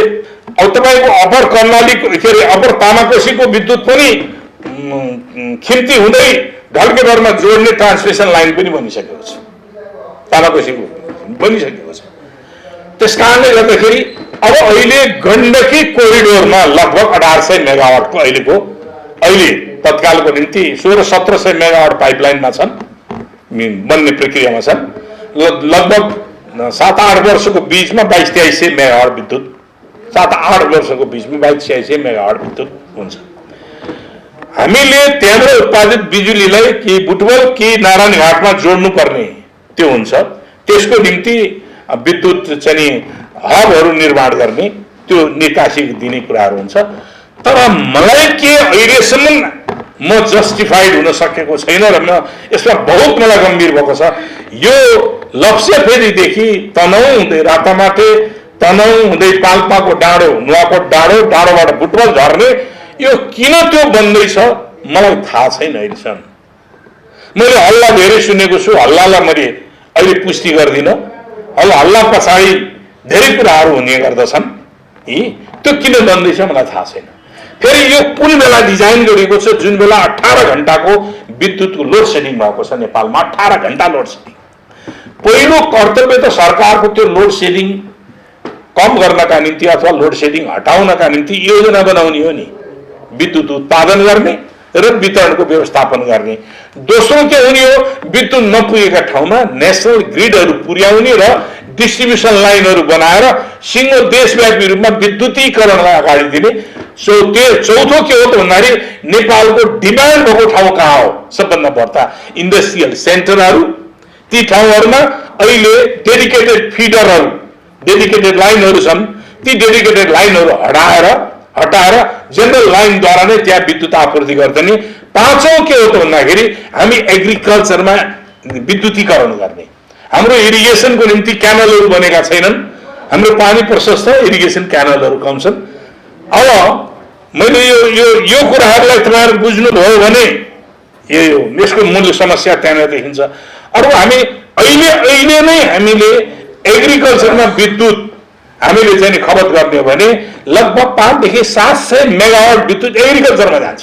अब तपाईँको अप्पर कर्णाली के अरे अप्पर तामाकोसीको विद्युत पनि खिम्ती हुँदै ढल्केवरमा जोड्ने ट्रान्समिसन लाइन पनि बनिसकेको छ, तामाकोसीको बनिसकेको छ। त्यस कारणले गर्दाखेरि अब अहिले गण्डकी कोरिडोरमा लगभग 1800 मेगावाटको अहिले तत्कालको निम्ति 1600-1700 मेगावाट पाइपलाइनमा छन्, बन्ने प्रक्रियामा छन्। लगभग 7-8 वर्षको बीचमा 2200-2300 मेगावाट विद्युत, 7-8 वर्षको बीचमा 2200-2300 मेगावाट विद्युत हुन्छ। हामीले त्यहाँबाट उत्पादित बिजुलीलाई कि बुटवल कि नारायण घाटमा जोड्नु पर्ने त्यो हुन्छ। त्यसको निम्ति विद्युत चाहिँ हबहरू निर्माण गर्ने, त्यो निकासी दिने कुराहरू हुन्छ। तर मलाई के अहिलेसम्म म जस्टिफाइड हुन सकेको छैन र म यसमा बहुत मलाई गम्भीर भएको छ। यो लप्सेफेरीदेखि तनहुँ हुँदै रातामाटे, तनहुँ हुँदै पाल्पाको डाँडो, नुवाकोट डाँडो, डाँडोबाट बुटवल झर्ने यो किन त्यो बन्दैछ मलाई थाहा छैन अहिलेसम्म। मैले हल्ला धेरै सुनेको छु, हल्लालाई मैले अहिले पुष्टि गर्दिनँ। हल्ला पछाडि धेरै कुराहरू हुने गर्दछन्। त्यो किन बन्दैछ मलाई थाहा छैन। फेरि यो कुन बेला डिजाइन गरिएको छ जुन बेला 18 घण्टाको विद्युतको लोड सेडिङ भएको छ नेपालमा, 18 घण्टा लोड सेडिङ। पहिलो कर्तव्य त सरकारको त्यो लोड सेडिङ कम गर्नका निम्ति अथवा लोड सेडिङ हटाउनका निम्ति योजना बनाउने हो नि, विद्युत उत्पादन गर्ने र वितरणको व्यवस्थापन गर्ने। दोस्रो के हुने हो, विद्युत नपुगेका ठाउँमा नेसनल ग्रिडहरू पुर्याउने र डिस्ट्रिब्युसन लाइनहरू बनाएर सिङ्गो देशव्यापी रूपमा विद्युतीकरणलाई अगाडि दिने। चौथो के हो त भन्दाखेरि नेपालको डिमान्ड भएको ठाउँ कहाँ हो, सबभन्दा बढ्ता इन्डस्ट्रियल सेन्टरहरू, ती ठाउँहरूमा अहिले डेडिकेटेड फिडरहरू, डेडिकेटेड लाइनहरू छन्, ती डेडिकेटेड लाइनहरू हटाएर जेनरल लाइनद्वारा नै त्यहाँ विद्युत आपूर्ति गर्दैन। पाँचौं के हो त भन्दाखेरि हामी एग्रिकल्चरमा विद्युतीकरण गर्ने। हाम्रो इरिगेसनको निम्ति क्यानलहरू बनेका छैनन्, हाम्रो पानी प्रशस्त इरिगेसन क्यानलहरू कम छन्। अब मैले यो कुराहरूलाई तपाईँहरू बुझ्नुभयो भने यसको मूल समस्या त्यहाँनिर देखिन्छ। अरू हामी अहिले नै हामीले एग्रिकल्चरमा विद्युत हामीले चाहिँ खपत गर्ने हो भने लगभग 5 देखि 700 मेगावाट विद्युत एग्रिकल्चरमा जान्छ।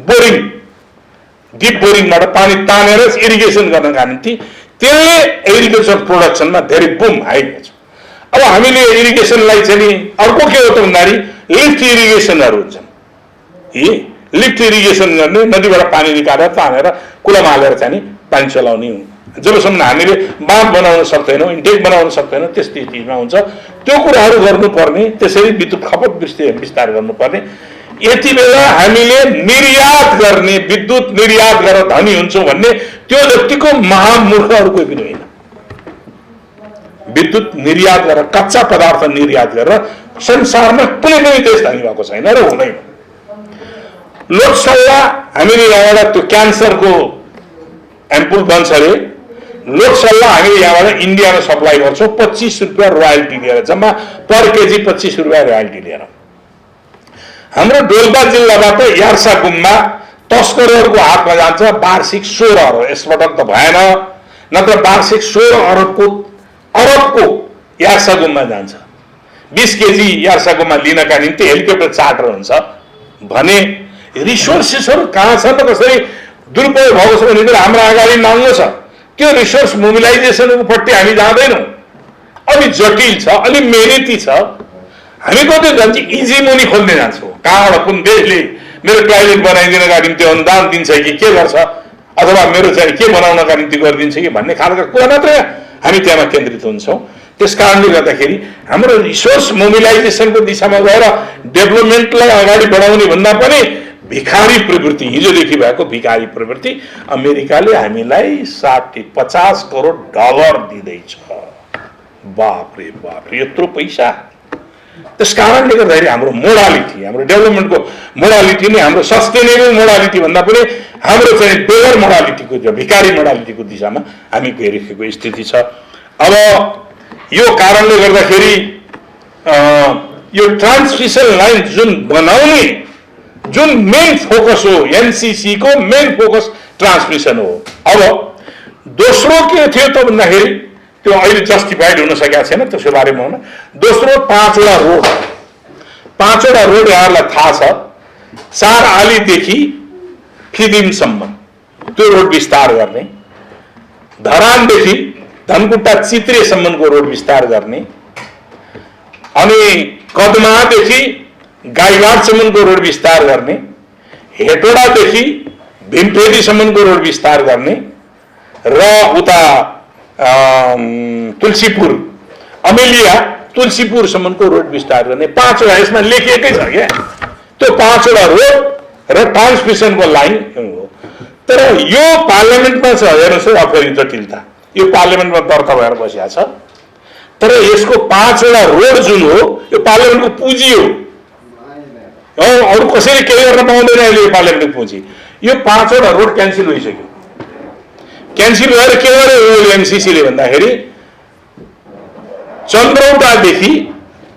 बोरिङ, डिप बोरिङबाट पानी तानेर इरिगेसन गर्नका निम्ति त्यसले एग्रिकल्चर प्रोडक्सनमा धेरै बुम आइरहेको छ। अब हामीले इरिगेसनलाई चाहिँ नि अर्को के हो त भन्दाखेरि लिफ्ट इरिगेसनहरू हुन्छन्। यी लिफ्ट इरिगेसन गर्ने, नदीबाट पानी निकालेर तानेर कुलोमा हालेर चाहिँ नि पानी चलाउने हो। जबसम्म हामीले बाँध बनाउन सक्दैनौँ, इन्टेक बनाउन सक्दैनौँ, त्यस स्थितिमा हुन्छ। त्यो कुराहरू गर्नुपर्ने, त्यसरी विद्युत खपत विस्तार गर्नुपर्ने। यति बेला हामीले निर्यात गर्ने, विद्युत निर्यात गरेर धनी हुन्छौँ भन्ने त्यो जतिको महामूर्ख अरू कोही पनि होइन। विद्युत निर्यात गरेर, कच्चा पदार्थ निर्यात गरेर संसारमा कुनै पनि देश धनी भएको छैन र हुँदैन। लोकसल्ला हामीले यहाँबाट त्यो क्यान्सरको एम्पुल बन्छ अरे, लोकसल्ला हामीले यहाँबाट इन्डियामा सप्लाई गर्छौँ 25 रुपियाँ रोयल्टी लिएर, जम्मा पर केजी 25 रुपियाँ रोयल्टी लिएर। हाम्रो डोल्पा जिल्लाबाट यार्सा गुम्बा तस्करहरूको हातमा जान्छ वार्षिक 16 अरब। यसपटक त भएन, नत्र वार्षिक 16 अरबको यार्सा गुम्बा जान्छ। 20 केजी यार्सा गुम्बा लिनका निम्ति हेलिकप्टर चार्टर हुन्छ भने रिसोर्सेसहरू कहाँ छन् र कसरी दुरुपयोग भएको छ भने हाम्रो अगाडि नाङ्गो छ। त्यो रिसोर्स मोबिलाइजेसनपट्टि हामी जाँदैनौँ। अलि जटिल छ, अलि मेहनती छ। हामी कतै जान्छ इजी मनी खोल्ने जान्छौँ। कहाँबाट कुन देशले मेरो टोयलेट बनाइदिनका निम्ति अनुदान दिन्छ कि के गर्छ, अथवा मेरो चाहिँ के बनाउनका निम्ति गरिदिन्छ कि भन्ने खालका कुरा मात्रै हामी त्यहाँ केन्द्रित हुन्छौँ। त्यस कारणले गर्दाखेरि हाम्रो रिसोर्स मोबिलाइजेसनको दिशामा गएर डेभलपमेन्टलाई अगाडि बढाउने भन्दा पनि भिखारी प्रवृत्ति, हिजोदेखि भएको भिखारी प्रवृत्ति, अमेरिकाले हामीलाई 50 करोड डलर दिँदैछ। बाप रे बाप, यत्रो पैसा। त्यस कारणले गर्दाखेरि हाम्रो मोडालिटी, हाम्रो डेभलपमेन्टको मोडालिटी नै हाम्रो सस्टेनेबल मोडालिटी भन्दा पनि हाम्रो चाहिँ बेगर मोडालिटीको, भिखारी मोडालिटीको दिशामा हामी गइरहेको स्थिति छ। अब यो कारणले गर्दाखेरि यो ट्रान्समिसन लाइन जुन बनाउने, जुन मेन फोकस हो, एनसीसी को मेन फोकस ट्रान्समिसन हो। अब दोस्रो के थियो त भन्दाखेरि त्यो अहिले जस्टिफाइड हुन सकेको छैन, त्यसको बारेमा हुन। दोस्रो 5वटा रोड यहाँलाई थाहा छ, 4 आलीदेखि फिदिमसम्म त्यो रोड विस्तार गर्ने, धरानदेखि धनकुटा चित्रेसम्मको रोड विस्तार गर्ने, अनि कदमादेखि गाईघाटसम्मको रोड विस्तार गर्ने, हेटोडादेखि भीमपेटीसम्मको रोड विस्तार गर्ने र उता तुलसीपुर, अमेलिया तुलसीपुरसम्मको रोड विस्तार गर्ने। 5वटा यसमा लेखिएकै छ क्या, त्यो 5वटा रोड र ट्रान्समिसनको लाइन हो। तर यो पार्लियामेन्टमा छ, हेर्नुहोस् है फेरि जटिलता। यो पार्लियामेन्टमा दर्ता भएर बसिएको छ, तर यसको 5वटा रोड जुन हो यो पार्लियामेन्टको पुँजी हो। अरू कसैले केही गर्न पाउँदैन अहिले यो पार्लियामेन्टको पुँजी। यो 5वटा रोड क्यान्सिल भइसक्यो। क्यान्सिल भएर के गर्यो एमसीसीले भन्दाखेरि चन्द्रौटादेखि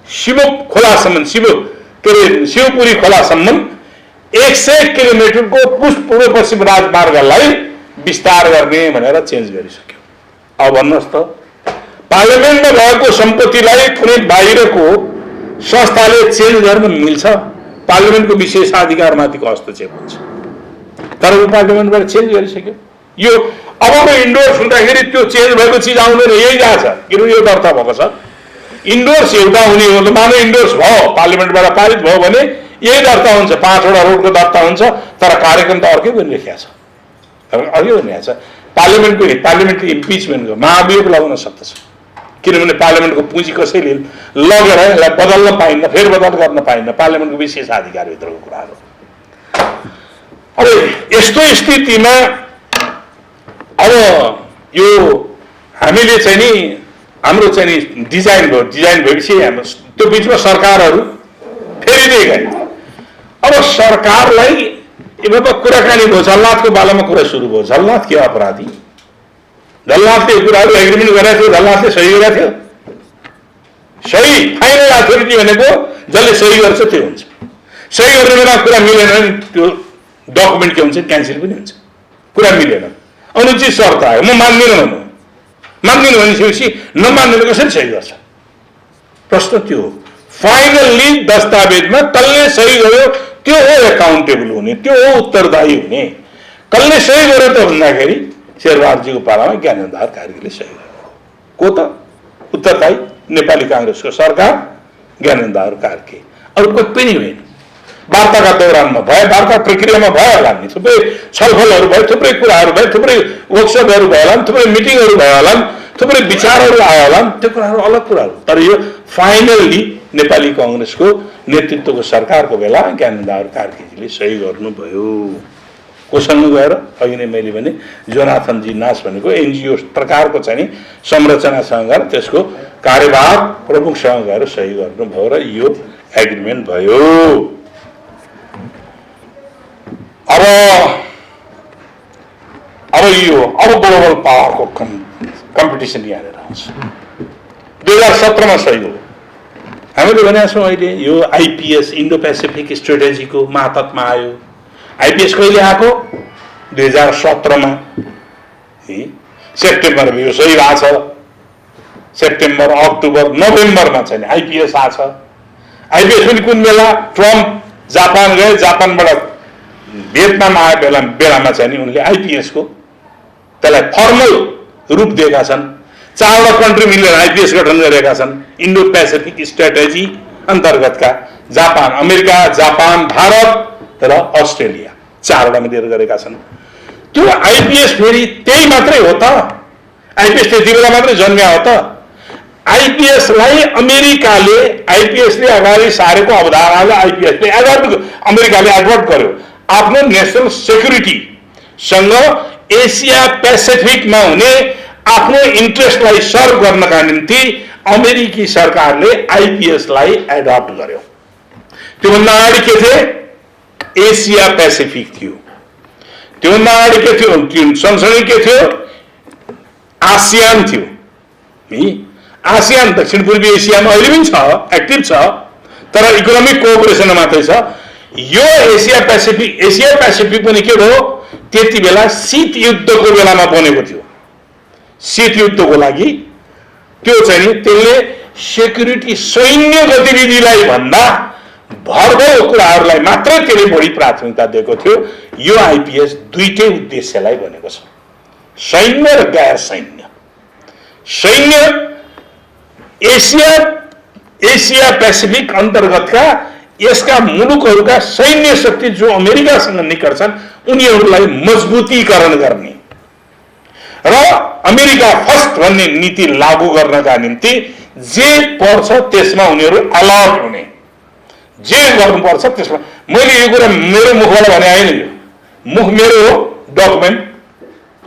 शिव खोलासम्म, शिवपुरी खोलासम्म 100 किलोमिटरको पूर्व पश्चिम राजमार्गलाई विस्तार गर्ने भनेर चेन्ज गरिसक्यो। अब भन्नुहोस् त, पार्लियामेन्टमा भएको सम्पत्तिलाई कुनै बाहिरको संस्थाले चेन्ज गर्न मिल्छ? पार्लियामेन्टको विशेषाधिकारमाथिको हस्तक्षेप हुन्छ। तर यो पार्लियामेन्टबाट चेन्ज गरिसक्यो। यो अबको इन्डोर सुन्दाखेरि त्यो चेन्ज भएको चिज आउँदैन, यही जान्छ, किनभने यो दर्ता भएको छ। इन्डोर्स एउटा हुने हो, मानव इन्डोर्स भयो, पार्लिमेन्टबाट पारित भयो भने यही दर्ता हुन्छ, 5वटा रोडको दर्ता हुन्छ, तर कार्यक्रम त अर्कै बनिरहेको छ, अर्कै बनिरहेको छ। पार्लिमेन्टको इम्पिचमेन्टको महाभियोग लगाउन सक्दछ, किनभने पार्लिमेन्टको पुँजी कसैले लगेर यसलाई बदल्न पाइन्न, फेरबदल गर्न पाइन्न, पार्लिमेन्टको विशेष अधिकारभित्रको कुराहरू। अब यस्तो स्थितिमा अब यो हामीले चाहिँ नि हाम्रो चाहिँ नि डिजाइन भएपछि हाम्रो त्यो बिचमा सरकारहरू फेरि गए। अब सरकारलाई अब कुराकानी भयो, झलनाथको बालामा कुरा सुरु भयो। झलनाथ के अपराधी? झलनाथले कुराहरू एग्रिमेन्ट गरेको थियो, झलनाथले सही गरेको थियो। सही फाइनल अथोरिटी भनेको जसले सही गर्छ त्यो हुन्छ। सही गर्ने बेला कुरा मिलेन भने त्यो डकुमेन्ट के हुन्छ, क्यान्सल पनि हुन्छ। कुरा मिलेन, अनुचित शर्त आयो, म मान्दिनँ भनिसकेपछि नमान्नेले कसरी सही गर्छ? प्रश्न त्यो हो। फाइनल्ली दस्तावेजमा कसले सही गर्यो त्यो हो एकाउन्टेबल हुने, त्यो हो उत्तरदायी हुने। कसले सही गर्यो त भन्दाखेरि शेरबहादुरजीको पालामा ज्ञानेन्द्र कार्कीले सही गर्यो। को त? उत्तरदायी नेपाली काङ्ग्रेसको सरकार, ज्ञानेन्द्र कार्की, अरू कोही पनि होइन। वार्ताका दौरानमा भयो, वार्ता प्रक्रियामा भयो होला नि, थुप्रै छलफलहरू भयो, थुप्रै कुराहरू भयो, थुप्रै वर्कसपहरू भयो होला, थुप्रै मिटिङहरू भयो होला, थुप्रै विचारहरू आयो होला, त्यो कुराहरू अलग कुराहरू। तर यो फाइनल्ली नेपाली काङ्ग्रेसको नेतृत्वको सरकारको बेला ज्ञानेन्द्र कार्कीजीले सही गर्नुभयो। कोसँग गएर? अघि नै मैले भने जोनाथनजी नास भनेको एनजिओ प्रकारको चाहिँ नि संरचनासँग गएर त्यसको कार्यभार प्रमुखसँग गएर सही गर्नुभयो र यो एग्रिमेन्ट भयो। अब ग्लोबल पावरको कम्पिटिसन यहाँनिर आउँछ। 2017मा सही हो। हामीले भनेका छौँ अहिले यो आइपिएस इन्डो पेसिफिक स्ट्रेटेजीको मातहतमा आयो। आइपिएस कहिले आएको? 2017मा सेप्टेम्बरमा यो सही भएको छ। सेप्टेम्बर, अक्टोबर, नोभेम्बरमा चाहिँ आइपिएस आएको छ। आइपिएस पनि कुन बेला? ट्रम्प जापान गए, जापानबाट भियतनाम आए बेलामा चाहिँ नि उनले आइपिएसको त्यसलाई फर्मल रूप दिएका छन्। 4वटा कन्ट्री मिलेर आइपिएस गठन गरेका छन्। इन्डो पेसिफिक स्ट्राटेजी अन्तर्गतका जापान, अमेरिका, जापान, भारत र अस्ट्रेलिया 4वटा मिलेर गरेका छन्। त्यो आइपिएस फेरि त्यही मात्रै हो त? आइपिएस त्यति बेला मात्रै जन्म्या हो त? आइपिएसलाई अमेरिकाले, आइपिएसले अगाडि सारेको अवधारणालाई आइपिएसले अमेरिकाले एडप्ट गर्यो। आफ्नो नेसनल सेक्युरिटीसँग एसिया पेसिफिकमा हुने आफ्नो इन्ट्रेस्टलाई सर्भ गर्नका निम्ति अमेरिकी सरकारले आइपिएसलाई एडप्ट गर्यो। त्योभन्दा अगाडि के थिए? एसिया पेसिफिक थियो। त्योभन्दा अगाडि के थियो? सँगसँगै के थियो? आसियान थियो। आसियान दक्षिण पूर्वी एसियामा अहिले पनि छ, एक्टिभ छ, तर इकोनोमिक कोअपरेसन मात्रै छ। यो एसिया पेसिफिक पनि के हो? त्यति बेला शीत युद्धको बेलामा बनेको थियो। शीत युद्धको लागि त्यो चाहिँ नि त्यसले सेक्युरिटी सैन्य गतिविधिलाई भन्दा भरभर कुराहरूलाई मात्रै त्यसले बढी प्राथमिकता दिएको थियो। यो आइपिएस दुईटै उद्देश्यलाई बनेको छ, सैन्य र गैर सैन्य। सैन्य एसिया पेसिफिक अन्तर्गतका यसका मुलुकहरूका सैन्य शक्ति जो अमेरिकासँग निकट छन् उनीहरूलाई मजबुतीकरण गर्ने र अमेरिका फर्स्ट भन्ने नीति लागू गर्नका निम्ति जे पर्छ त्यसमा उनीहरू अलर्ट हुने, जे गर्नुपर्छ त्यसमा। मैले यो कुरा मेरो मुखबाट भने होइन, यो मेरो डकुमेन्ट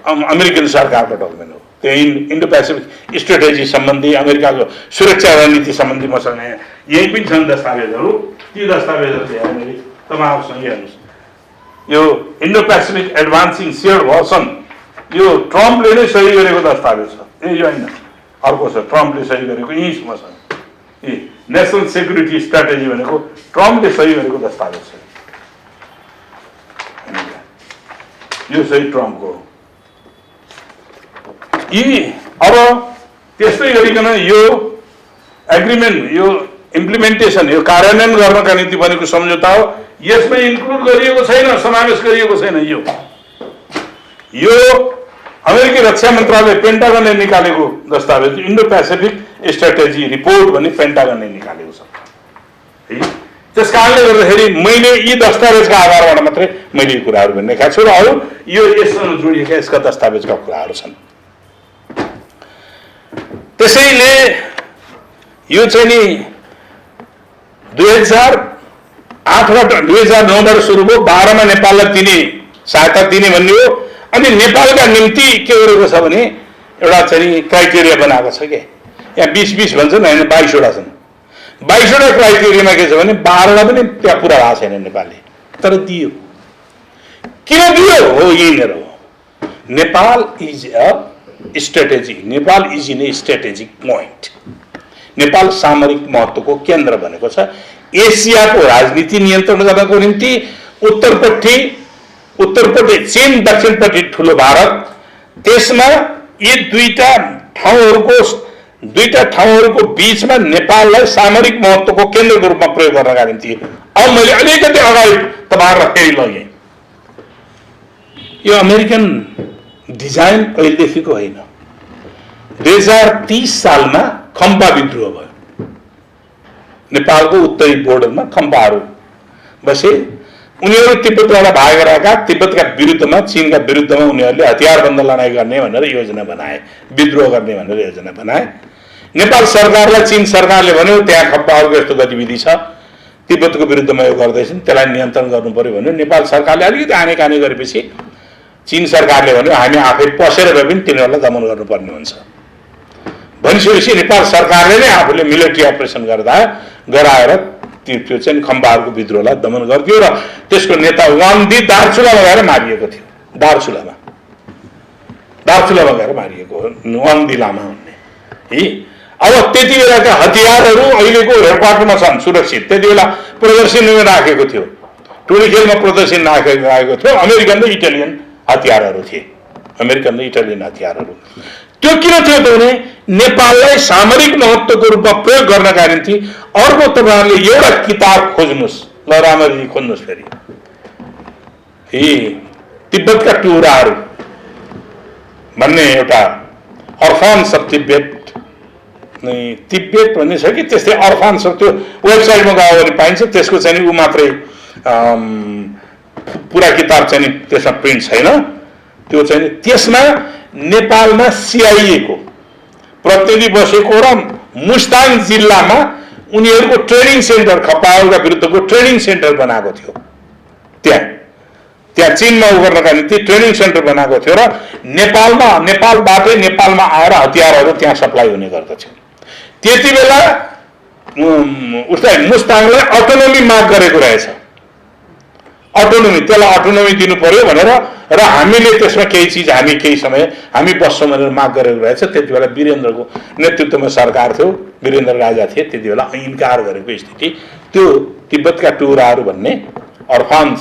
अमेरिकन सरकारको डकुमेन्ट हो। त्यो इन्डो पेसिफिक स्ट्रेटेजी सम्बन्धी, अमेरिकाको सुरक्षा रणनीति सम्बन्धी मसँग यही पनि छन् दस्तावेजहरू। ती दस्तावेजहरू हेर्ने तपाईँहरूसँग हेर्नुहोस्। यो इन्डो पेसिफिक एडभान्सिङ सेयर्ड भर्सन यो ट्रम्पले नै सही गरेको दस्तावेज छ। यो होइन, अर्को छ ट्रम्पले सही गरेको, यहीँ मसँग नेसनल सेक्युरिटी स्ट्राटेजी भनेको ट्रम्पले सही गरेको दस्तावेज छ। यो सही ट्रम्पको हो। अब त्यस्तै गरिकन यो एग्रिमेन्ट, यो इम्प्लिमेन्टेसन, यो कार्यान्वयन गर्नका निम्ति बनेको सम्झौता हो। यसमा इन्क्लुड गरिएको छैन, समावेश गरिएको छैन। यो अमेरिकी रक्षा मन्त्रालय पेन्टागनले निकालेको दस्तावेज इन्डो पेसिफिक स्ट्राटेजी रिपोर्ट भन्ने पेन्टागनले निकालेको छ है। त्यस कारणले गर्दाखेरि मैले यी दस्तावेजका आधारबाट मात्रै मैले यी कुराहरू भनिरहेका छु र अरू यो यससँग जोडिएका यसका दस्तावेजका कुराहरू छन्। त्यसैले यो चाहिँ नि 2008बाट 2009बाट सुरु भयो, 12मा नेपाललाई दिने सहायता दिने भन्ने हो। अनि नेपालका निम्ति के गरेको छ भने एउटा चाहिँ क्राइटेरिया बनाएको छ के, यहाँ 20-20 भन्छन् होइन, 22वटा छन्। 22वटा क्राइटेरियामा के छ भने 12वटा पनि त्यहाँ पुरा भएको छैन नेपालले, तर दियो। किन दियो हो, यहीँनिर हो। Nepal is a strategy, Nepal is in A strategic point. Nepal सामरिक महत्त्वको केन्द्र बनेको छ। एसियाको राजनीति नियन्त्रण गर्नको निम्ति उत्तरपट्टि चीन, दक्षिणपट्टि ठुलो भारत, त्यसमा यी दुईटा ठाउँहरूको बीचमा नेपाललाई सामरिक महत्त्वको केन्द्रको रूपमा प्रयोग गर्नका निम्ति अब मैले अलिकति अगाडि तपाईँहरूलाई फेरि लगेँ। यो अमेरिकन डिजाइन कहिलेदेखिको होइन। 2030 सालमा खम्पा विद्रोह भयो। नेपालको उत्तरी बोर्डरमा खम्पाहरू बसे। उनीहरू तिब्बतबाट भागेर आएका, तिब्बतका विरुद्धमा, चीनका विरुद्धमा उनीहरूले हतियारबन्द लडाइँ गर्ने भनेर योजना बनाए, विद्रोह गर्ने भनेर योजना बनाए। नेपाल सरकारलाई चीन सरकारले भन्यो त्यहाँ खम्पाहरूको यस्तो गतिविधि छ, तिब्बतको विरुद्धमा यो गर्दैछन्, त्यसलाई नियन्त्रण गर्नु पर्यो भन्यो। नेपाल सरकारले अलिकति आनेकानी गरेपछि चीन सरकारले भन्यो हामी आफै पसेर भए पनि तिनीहरूलाई दमन गर्नुपर्ने हुन्छ भनिसकेपछि नेपाल सरकारले नै आफूले मिलिट्री अपरेसन गराएर त्यो चाहिँ खम्बाहरूको विद्रोहलाई दमन गर्थ्यो र त्यसको नेता वामदी दार्चुलामा गएर मारिएको थियो। दार्चुलामा गएर मारिएको वामदी लामा भन्ने है। अब त्यति बेलाका हतियारहरू अहिलेको हेडक्वार्टरमा छन् सुरक्षित। त्यति बेला प्रदर्शनीमा राखेको थियो, टोली खेलमा प्रदर्शनी राखेको थियो। अमेरिकन र इटालियन हतियारहरू थिए, अमेरिकन र इटालियन हतियारहरू। त्यो किन थियो त भने नेपाललाई सामरिक महत्त्वको रूपमा प्रयोग गर्नका निम्ति अर्को तपाईँहरूले एउटा किताब खोज्नुहोस्, ल राम्ररी खोज्नुहोस् फेरि, तिब्बतका टुराहरू भन्ने एउटा अर्फान्स अफ तिब्बत, तिब्बत भन्ने छ कि त्यस्तै अर्फान्स अफ, त्यो वेबसाइटमा गयो भने पाइन्छ। त्यसको चाहिँ ऊ मात्रै पुरा किताब चाहिँ त्यसमा प्रिन्ट छैन। त्यो चाहिँ त्यसमा नेपालमा सिआइएको प्रतिनिधि बसेको र मुस्ताङ जिल्लामा उनीहरूको ट्रेनिङ सेन्टर, खप्पाहरूका विरुद्धको ट्रेनिङ सेन्टर बनाएको थियो। त्यहाँ चीनमा उ गर्नका निम्ति ट्रेनिङ सेन्टर बनाएको थियो र नेपालबाटै नेपालमा आएर हतियारहरू त्यहाँ सप्लाई हुने गर्दथ्यो। त्यति बेला उसलाई मुस्ताङलाई अटोनोमी माग गरेको रहेछ। अटोनोमी, त्यसलाई अटोनोमी दिनु पर्यो भनेर र हामीले त्यसमा केही चिज केही समय हामी बस्छौँ भनेर माग गरेको रहेछ। त्यति बेला वीरेन्द्रको नेतृत्वमा सरकार थियो, वीरेन्द्र राजा थिए, त्यति बेला इन्कार गरेको स्थिति। त्यो तिब्बतका टुराहरू भन्ने अर्फान्स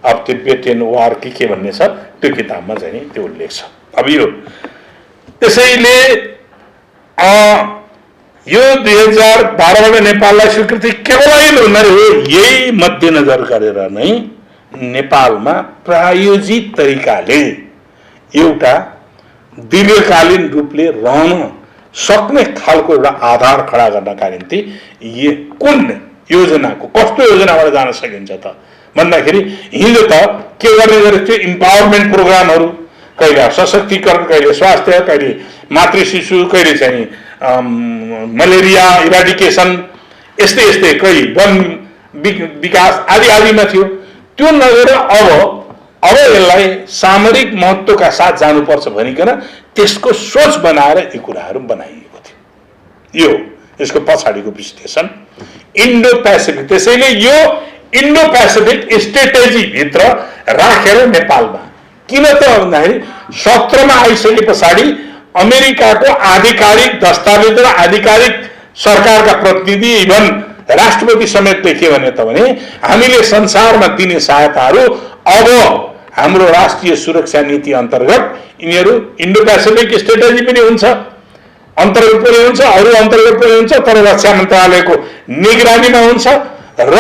अफ तिब्बतियन वार के भन्ने छ, त्यो किताबमा चाहिँ त्यो उल्लेख छ। अब यो त्यसैले यो 2012बाट नेपाललाई स्वीकृति केवल यही मध्यनजर गरेर नै नेपालमा प्रायोजित तरिकाले एउटा दीर्घकालीन रूपले रहन सक्ने खालको एउटा आधार खडा गर्नका निम्ति कुन योजनाको कस्तो योजनाबाट जान सकिन्छ त भन्दाखेरि हिजो त के गर्ने गरेको थियो, इम्पावरमेन्ट प्रोग्रामहरू, कहिले सशक्तिकरण, कहिले स्वास्थ्य, कहिले मातृ शिशु, कहिले चाहिँ मलेरिया इराडिकेसन, यस्तै कहिले वन विकास आदिमा थियो। त्यो नगरेर अब यसलाई सामरिक महत्त्वका साथ जानुपर्छ भनिकन त्यसको सोच बनाएर यी कुराहरू बनाइएको थियो। यो यसको पछाडिको विश्लेषण इन्डो पेसिफिक। त्यसैले यो इन्डो पेसिफिक स्ट्रेटेजी भित्र राखेर नेपालमा किन त भन्दाखेरि 17मा आइसके पछाडि अमेरिकाको आधिकारिक दस्तावेज र आधिकारिक सरकारका प्रतिनिधि इभन राष्ट्रपति समेत के भने त भने हामीले संसारमा दिने सहायताहरू अब हाम्रो राष्ट्रिय सुरक्षा नीति अन्तर्गत यिनीहरू इन्डो पेसिफिक स्ट्रेटेजी पनि हुन्छ, अन्तर्गत पनि हुन्छ, अरू अन्तर्गत पनि हुन्छ, तर रक्षा मन्त्रालयको निगरानीमा हुन्छ र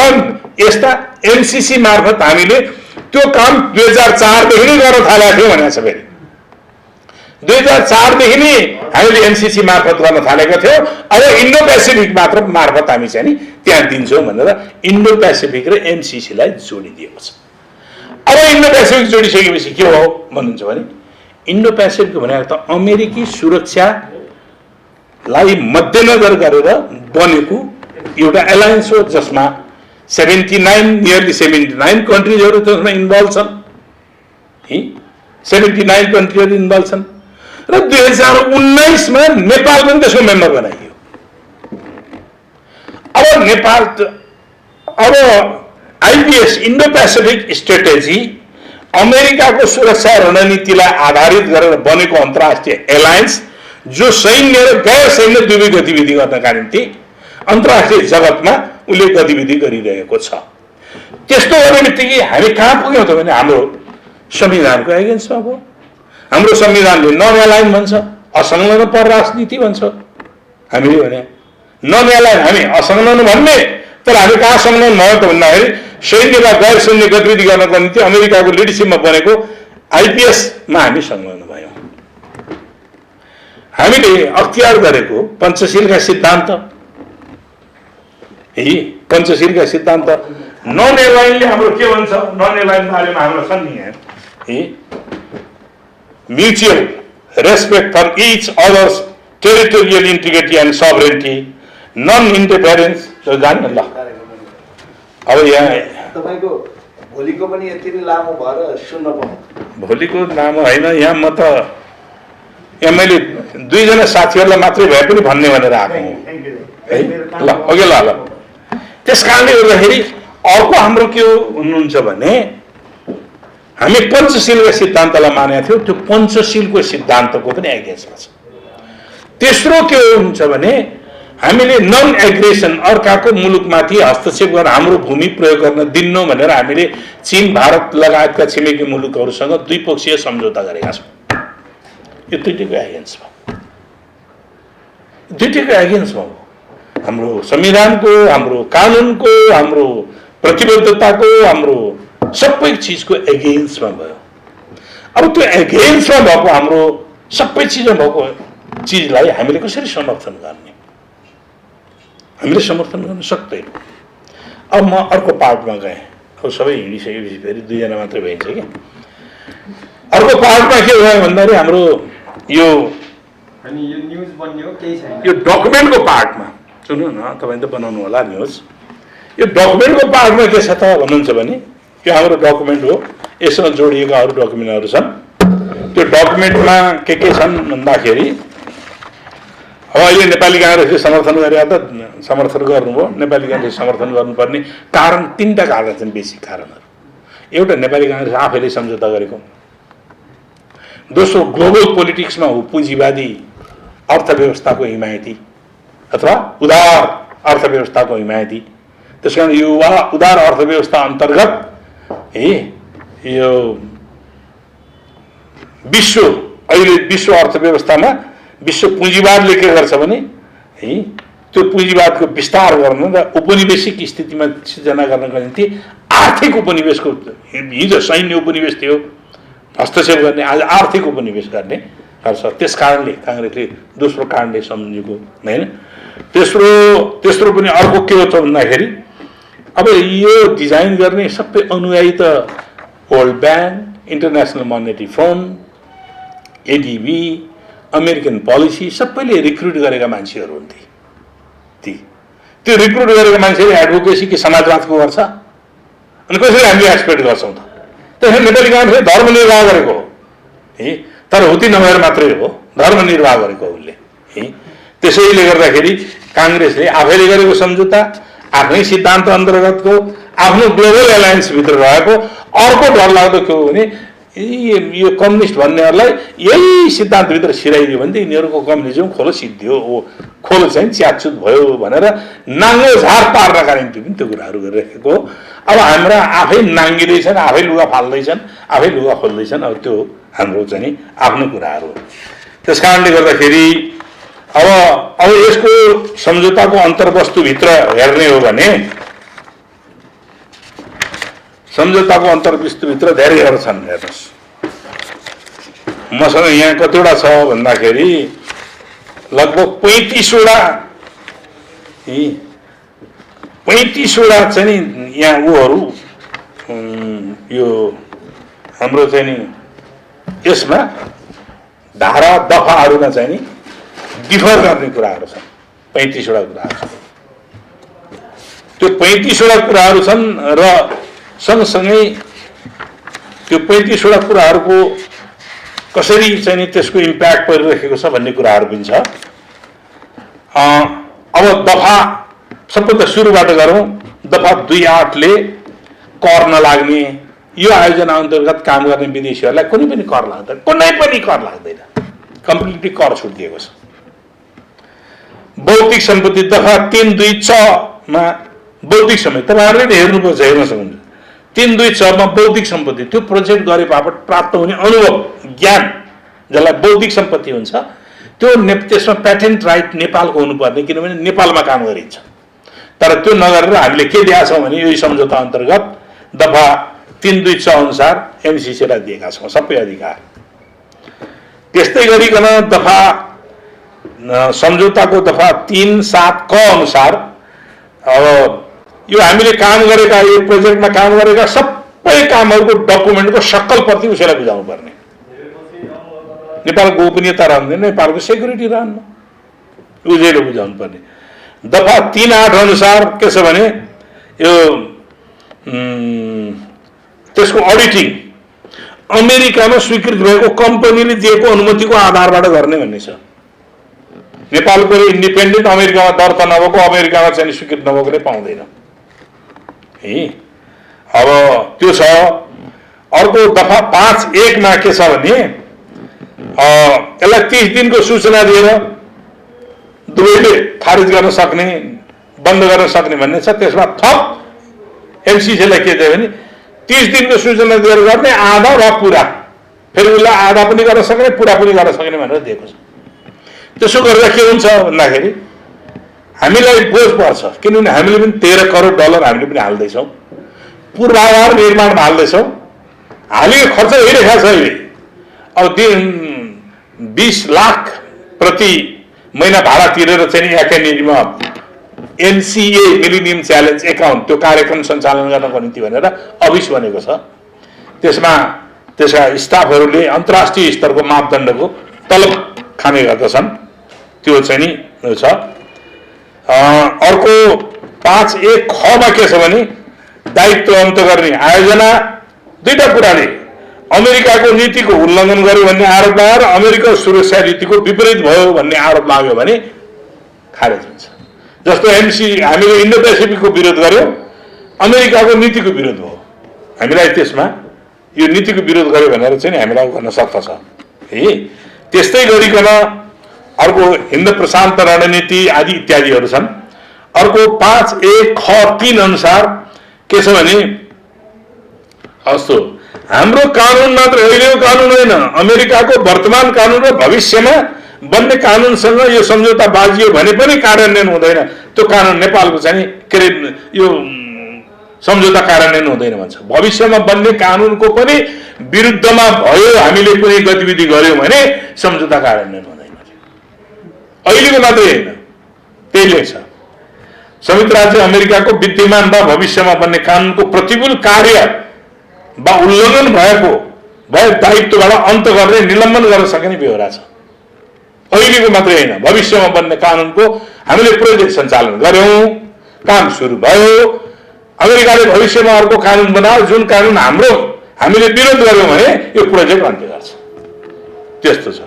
यस्ता एमसिसी मार्फत हामीले त्यो काम 2004 देखि नै गर्न थालेको थियो भनेको छ। फेरि 2004 देखि नै हामीले एनसीसी मार्फत गर्न थालेका थियौँ। अब इन्डो पेसिफिक मार्फत हामी चाहिँ नि त्यहाँ दिन्छौँ भनेर इन्डो पेसिफिक र एमसीसीलाई जोडिदिएको छ। अब इन्डो पेसिफिक जोडिसकेपछि के हो भन्नुहुन्छ भने इन्डो पेसिफिक भनेको त अमेरिकी सुरक्षालाई मध्यनजर गरेर बनेको एउटा एलायन्स हो जसमा 79 कन्ट्रिजहरू त्यसमा इन्भल्भ छन्। 79 कन्ट्रीहरू इन्भल्भ छन् र 2019 मा नेपाल पनि त्यसको मेम्बर बनाइयो। अब नेपाल अब आइपिएस इन्डो पेसिफिक स्ट्रेटेजी अमेरिकाको सुरक्षा रणनीतिलाई आधारित गरेर बनेको अन्तर्राष्ट्रिय एलायन्स जो सैन्य र गैर सैन्य दुवै गतिविधि गर्नका निम्ति अन्तर्राष्ट्रिय जगतमा उसले गतिविधि गरिरहेको छ। त्यस्तो गर्ने बित्तिकै हामी कहाँ पुग्यौँ त भने हाम्रो संविधानको एगेन्स्टमा भयो। हाम्रो संविधानले नन एलाइन भन्छ, असंलग्न परराजनीति भन्छ। हामीले भने नन एलाइन हामी असंलग्न भन्ने, तर हामी कहाँ संलग्न भयो त भन्दाखेरि सैन्य वा गैर सैन्य गतिविधि गर्नको निम्ति अमेरिकाको लिडरसिपमा बनेको आइपिएसमा हामी संलग्न भयौँ। हामीले अख्तियार गरेको पञ्चशीलका सिद्धान्त पञ्चशीलका सिद्धान्त नन एलाइनले हाम्रो के भन्छ, नन एलाइन बारेमा हाम्रो छन् नि यहाँ mutual respect for each others territorial integrity and sovereignty, non interference जान्नु ल। अब यहाँ तपाईको भोलिको पनि यति नै लामो भएर सुन्न पाऊँ। भोलिको लामो होइन, यहाँ म त यहाँ मैले दुईजना साथीहरूलाई मात्रै भए पनि भन्ने भनेर आएको है। ल अघि ल ल त्यस कारणले गर्दाखेरि अर्को हाम्रो के हुनुहुन्छ भने हामी पञ्चशीलका सिद्धान्तलाई मानेका थियौँ, त्यो पञ्चशीलको सिद्धान्तको पनि एगेन्स्टमा छ। तेस्रो के हुन्छ भने हामीले नन एग्रेसन अर्काको मुलुकमाथि हस्तक्षेप गरेर हाम्रो भूमि प्रयोग गर्न दिन्नौँ भनेर हामीले चीन भारत लगायतका छिमेकी मुलुकहरूसँग द्विपक्षीय सम्झौता गरेका छौँ। यो दुईटैको एगेन्स्टमा हो। हाम्रो संविधानको, हाम्रो कानुनको, हाम्रो प्रतिबद्धताको, हाम्रो सबै चिजको एगेन्स्टमा भयो। अब त्यो एगेन्स्टमा भएको हाम्रो सबै चिजमा भएको चिजलाई हामीले कसरी समर्थन गर्ने? हामीले समर्थन गर्न सक्दैनौँ। अब म अर्को पार्टमा गएँ। अब सबै हिँडिसकेपछि फेरि दुईजना मात्रै भइन्छ कि अर्को पार्टमा के भयो भन्दाखेरि हाम्रो यो न्युज बन्यो केही छैन। यो डकुमेन्टको पार्टमा सुन्नु न, तपाईँ त बनाउनु होला न्युज। यो डकुमेन्टको पार्टमा के छ त भन्नुहुन्छ भने यो हाम्रो डकुमेन्ट हो, यसमा जोडिएका अरू डकुमेन्टहरू छन्। त्यो डकुमेन्टमा के छन् भन्दाखेरि अब अहिले नेपाली काङ्ग्रेसले समर्थन गरेर त समर्थन गर्नुभयो। नेपाली काङ्ग्रेस समर्थन गर्नुपर्ने कारण तीनवटा कारण छन्, बेसिक कारणहरू। एउटा नेपाली काङ्ग्रेस आफैले सम्झौता गरेको, दोस्रो ग्लोबल पोलिटिक्समा हो पुँजीवादी अर्थव्यवस्थाको हिमायती अथवा उदार अर्थव्यवस्थाको हिमायती। त्यस कारण यो उदार अर्थव्यवस्था अन्तर्गत यो अहिले विश्व अर्थव्यवस्थामा विश्व पुँजीवादले के गर्छ भने त्यो पुँजीवादको विस्तार गर्न र औपनिवेशिक स्थितिमा सिर्जना गर्नको निम्ति आर्थिक उपनिवेशको, हिजो सैन्य उपनिवेश थियो हस्तक्षेप गर्ने, आज आर्थिक उपनिवेश गर्ने गर्छ। त्यस कारणले काङ्ग्रेसले दोस्रो कारणले सम्झेको होइन। तेस्रो पनि अर्को के हो त भन्दाखेरि अब यो डिजाइन गर्ने सबै अनुयायी त world bank, international monetary fund, ADB, American policy सबैले रिक्रुट गरेका मान्छेहरू हुन्थे। त्यो रिक्रुट गरेका मान्छेले एडभोकेसी कि समाजवादको गर्छ अनि कसरी हामीले एक्सपेक्ट गर्छौँ त? त्यसैले नेपाली काङ्ग्रेसले धर्मनिर्वाह गरेको हो तर हुती नभएर मात्रै हो धर्मनिर्वाह गरेको उसले। त्यसैले गर्दाखेरि काङ्ग्रेसले आफैले गरेको सम्झौता, आफ्नै सिद्धान्त अन्तर्गतको, आफ्नो ग्लोबल एलायन्सभित्र रहेको अर्को डरलाग्दो के हो भने यो कम्युनिस्ट भन्नेहरूलाई यही सिद्धान्तभित्र छिराइदियो भने यिनीहरूको कम्युनिजम खोलो सिद्धियो, खोलो चाहिँ च्याचुत भयो भनेर नाङ्गो झार पार्नका निम्ति पनि त्यो कुराहरू गरिरहेको हो। अब हाम्रा आफै नाङ्गिँदैछन्, आफै लुगा फाल्दैछन्, आफै लुगा खोल्दैछन्। अब त्यो हाम्रो चाहिँ आफ्नो कुराहरू हो। त्यस कारणले गर्दाखेरि अब यसको सम्झौताको अन्तर्वस्तुभित्र हेर्ने हो भने सम्झौताको अन्तर्वस्तुभित्र धेरैहरू छन्। हेर्नुहोस्, मसँग यहाँ कतिवटा छ भन्दाखेरि लगभग 35वटा 35वटा चाहिँ नि यहाँ ऊहरू यो हाम्रो चाहिँ नि यसमा धारा दफाहरूमा चाहिँ नि डिफर गर्ने कुराहरू छन्। 35वटा कुराहरू छन्। त्यो 35वटा कुराहरू छन् र सँगसँगै त्यो 35वटा कुराहरूको कसरी चाहिँ नि त्यसको इम्प्याक्ट परिरहेको छ भन्ने कुराहरू पनि छ। अब दफा सबभन्दा सुरुबाट गरौँ। दफा 2(8) कर नलाग्ने, यो आयोजना अन्तर्गत काम गर्ने विदेशीहरूलाई कुनै पनि कर लाग्दैन, कम्प्लिटली कर छुट दिएको छ। बौद्धिक सम्पत्ति दफा 3(2)(6) मा बौद्धिक सम्पत्ति तपाईँहरूले हेर्नुपर्छ, हेर्न सक्नुहुन्छ। 3(2)(6) मा बौद्धिक सम्पत्ति, त्यो प्रोजेक्ट गरे बापत प्राप्त हुने अनुभव ज्ञान जसलाई बौद्धिक सम्पत्ति हुन्छ, त्यो त्यसमा प्याटेन्ट राइट नेपालको हुनुपर्ने, किनभने नेपालमा काम गरिन्छ। तर त्यो नगरेर हामीले के दिएका छौँ भने यही सम्झौता अन्तर्गत दफा 3(2)(6) अनुसार एमसिसीलाई दिएका छौँ सबै अधिकार। त्यस्तै गरिकन दफा सम्झौताको दफा 3(7) क अनुसार अब यो हामीले काम गरेका, यो प्रोजेक्टमा काम गरेका सबै कामहरूको डकुमेन्टको सक्कल प्रति उसैलाई बुझाउनु पर्ने। नेपालको गोपनीयता रहँदैन, नेपालको सेक्युरिटी रहन्न, उजैले बुझाउनु पर्ने। दफा 3(8) अनुसार के छ भने यो त्यसको अडिटिङ अमेरिकामा स्वीकृत भएको कम्पनीले दिएको अनुमतिको आधारबाट गर्ने भन्ने छ। नेपालको इन्डिपेन्डेन्ट अमेरिकामा दर्ता नभएको, अमेरिकामा चाहिँ स्वीकृत नभएकोले पाउँदैन है। अब त्यो छ। अर्को दफा 5(1) मा के छ भने यसलाई 30 दिनको सूचना दिएर दुवैले खारिज गर्न सक्ने, बन्द गर्न सक्ने भन्ने छ। त्यसमा थप एमसिसीलाई के दियो भने 30 दिनको सूचना दिएर गर्ने, आधा वा पुरा, फेरि उसलाई आधा पनि गर्न सक्ने, पुरा पनि गर्न सक्ने भनेर दिएको छ। त्यसो गर्दा के हुन्छ भन्दाखेरि हामीलाई बोझ पर्छ, किनभने हामीले पनि 13 करोड डलर हामीले पनि हाल्दैछौँ, पूर्वाधार निर्माणमा हाल्दैछौँ। हालिको खर्च भइरहेको छ अहिले। अब 20 लाख प्रति महिना भाडा तिरेर चाहिँ एकाडेमीमा NCA मिलिनियम च्यालेन्ज एकाउन्ट त्यो कार्यक्रम सञ्चालन गर्नको निम्ति भनेर अफिस बनेको छ। त्यसमा त्यसका स्टाफहरूले अन्तर्राष्ट्रिय स्तरको मापदण्डको तलब खाने गर्दछन्। त्यो चाहिँ नि छ। अर्को 5(1) ख मा के छ भने दायित्व अन्त गर्ने आयोजना दुईटा कुराले अमेरिकाको नीतिको उल्लङ्घन गर्यो भन्ने आरोप लगाएर अमेरिका सुरक्षा नीतिको विपरीत भयो भन्ने आरोप लाग्यो भने खारेज हुन्छ। जस्तो हामीले इन्डो पेसिफिकको विरोध गर्यो, अमेरिकाको नीतिको विरोध भयो, हामीलाई त्यसमा यो नीतिको विरोध गर्यो भनेर चाहिँ हामीलाई गर्न सक्दछ है। त्यस्तै गरिकन अर्को हिन्द प्रशान्त रणनीति आदि इत्यादिहरू छन्। अर्को 5(1) ख 3 अनुसार के छ भने अस्तो हाम्रो कानुन मात्र अहिलेको कानुन होइन, अमेरिकाको वर्तमान कानुन र भविष्यमा बन्ने कानुनसँग यो सम्झौता बाजियो भने पनि कार्यान्वयन हुँदैन। त्यो कानुन नेपालको चाहिँ के अरे यो सम्झौता कार्यान्वयन हुँदैन भन्छ। भविष्यमा बन्ने कानुनको पनि विरुद्धमा भयो हामीले कुनै गतिविधि गर्यौँ भने सम्झौता कार्यान्वयन हुँदैन। अहिलेको मात्रै होइन, त्यही लेख्छ। संयुक्त राज्य अमेरिकाको विद्यमान वा भविष्यमा बन्ने कानुनको प्रतिकूल कार्य वा उल्लङ्घन भए दायित्वबाट अन्त गर्ने, निलम्बन गर्न सक्ने व्यवहार छ। अहिलेको मात्रै होइन, भविष्यमा बन्ने कानुनको हामीले प्रोजेक्ट सञ्चालन गर्यौँ, काम सुरु भयो, अमेरिकाले भविष्यमा अर्को कानुन बनायो, जुन कानुन हामीले विरोध गर्यौँ भने यो प्रोजेक्ट अन्त्य गर्छ। त्यस्तो छ।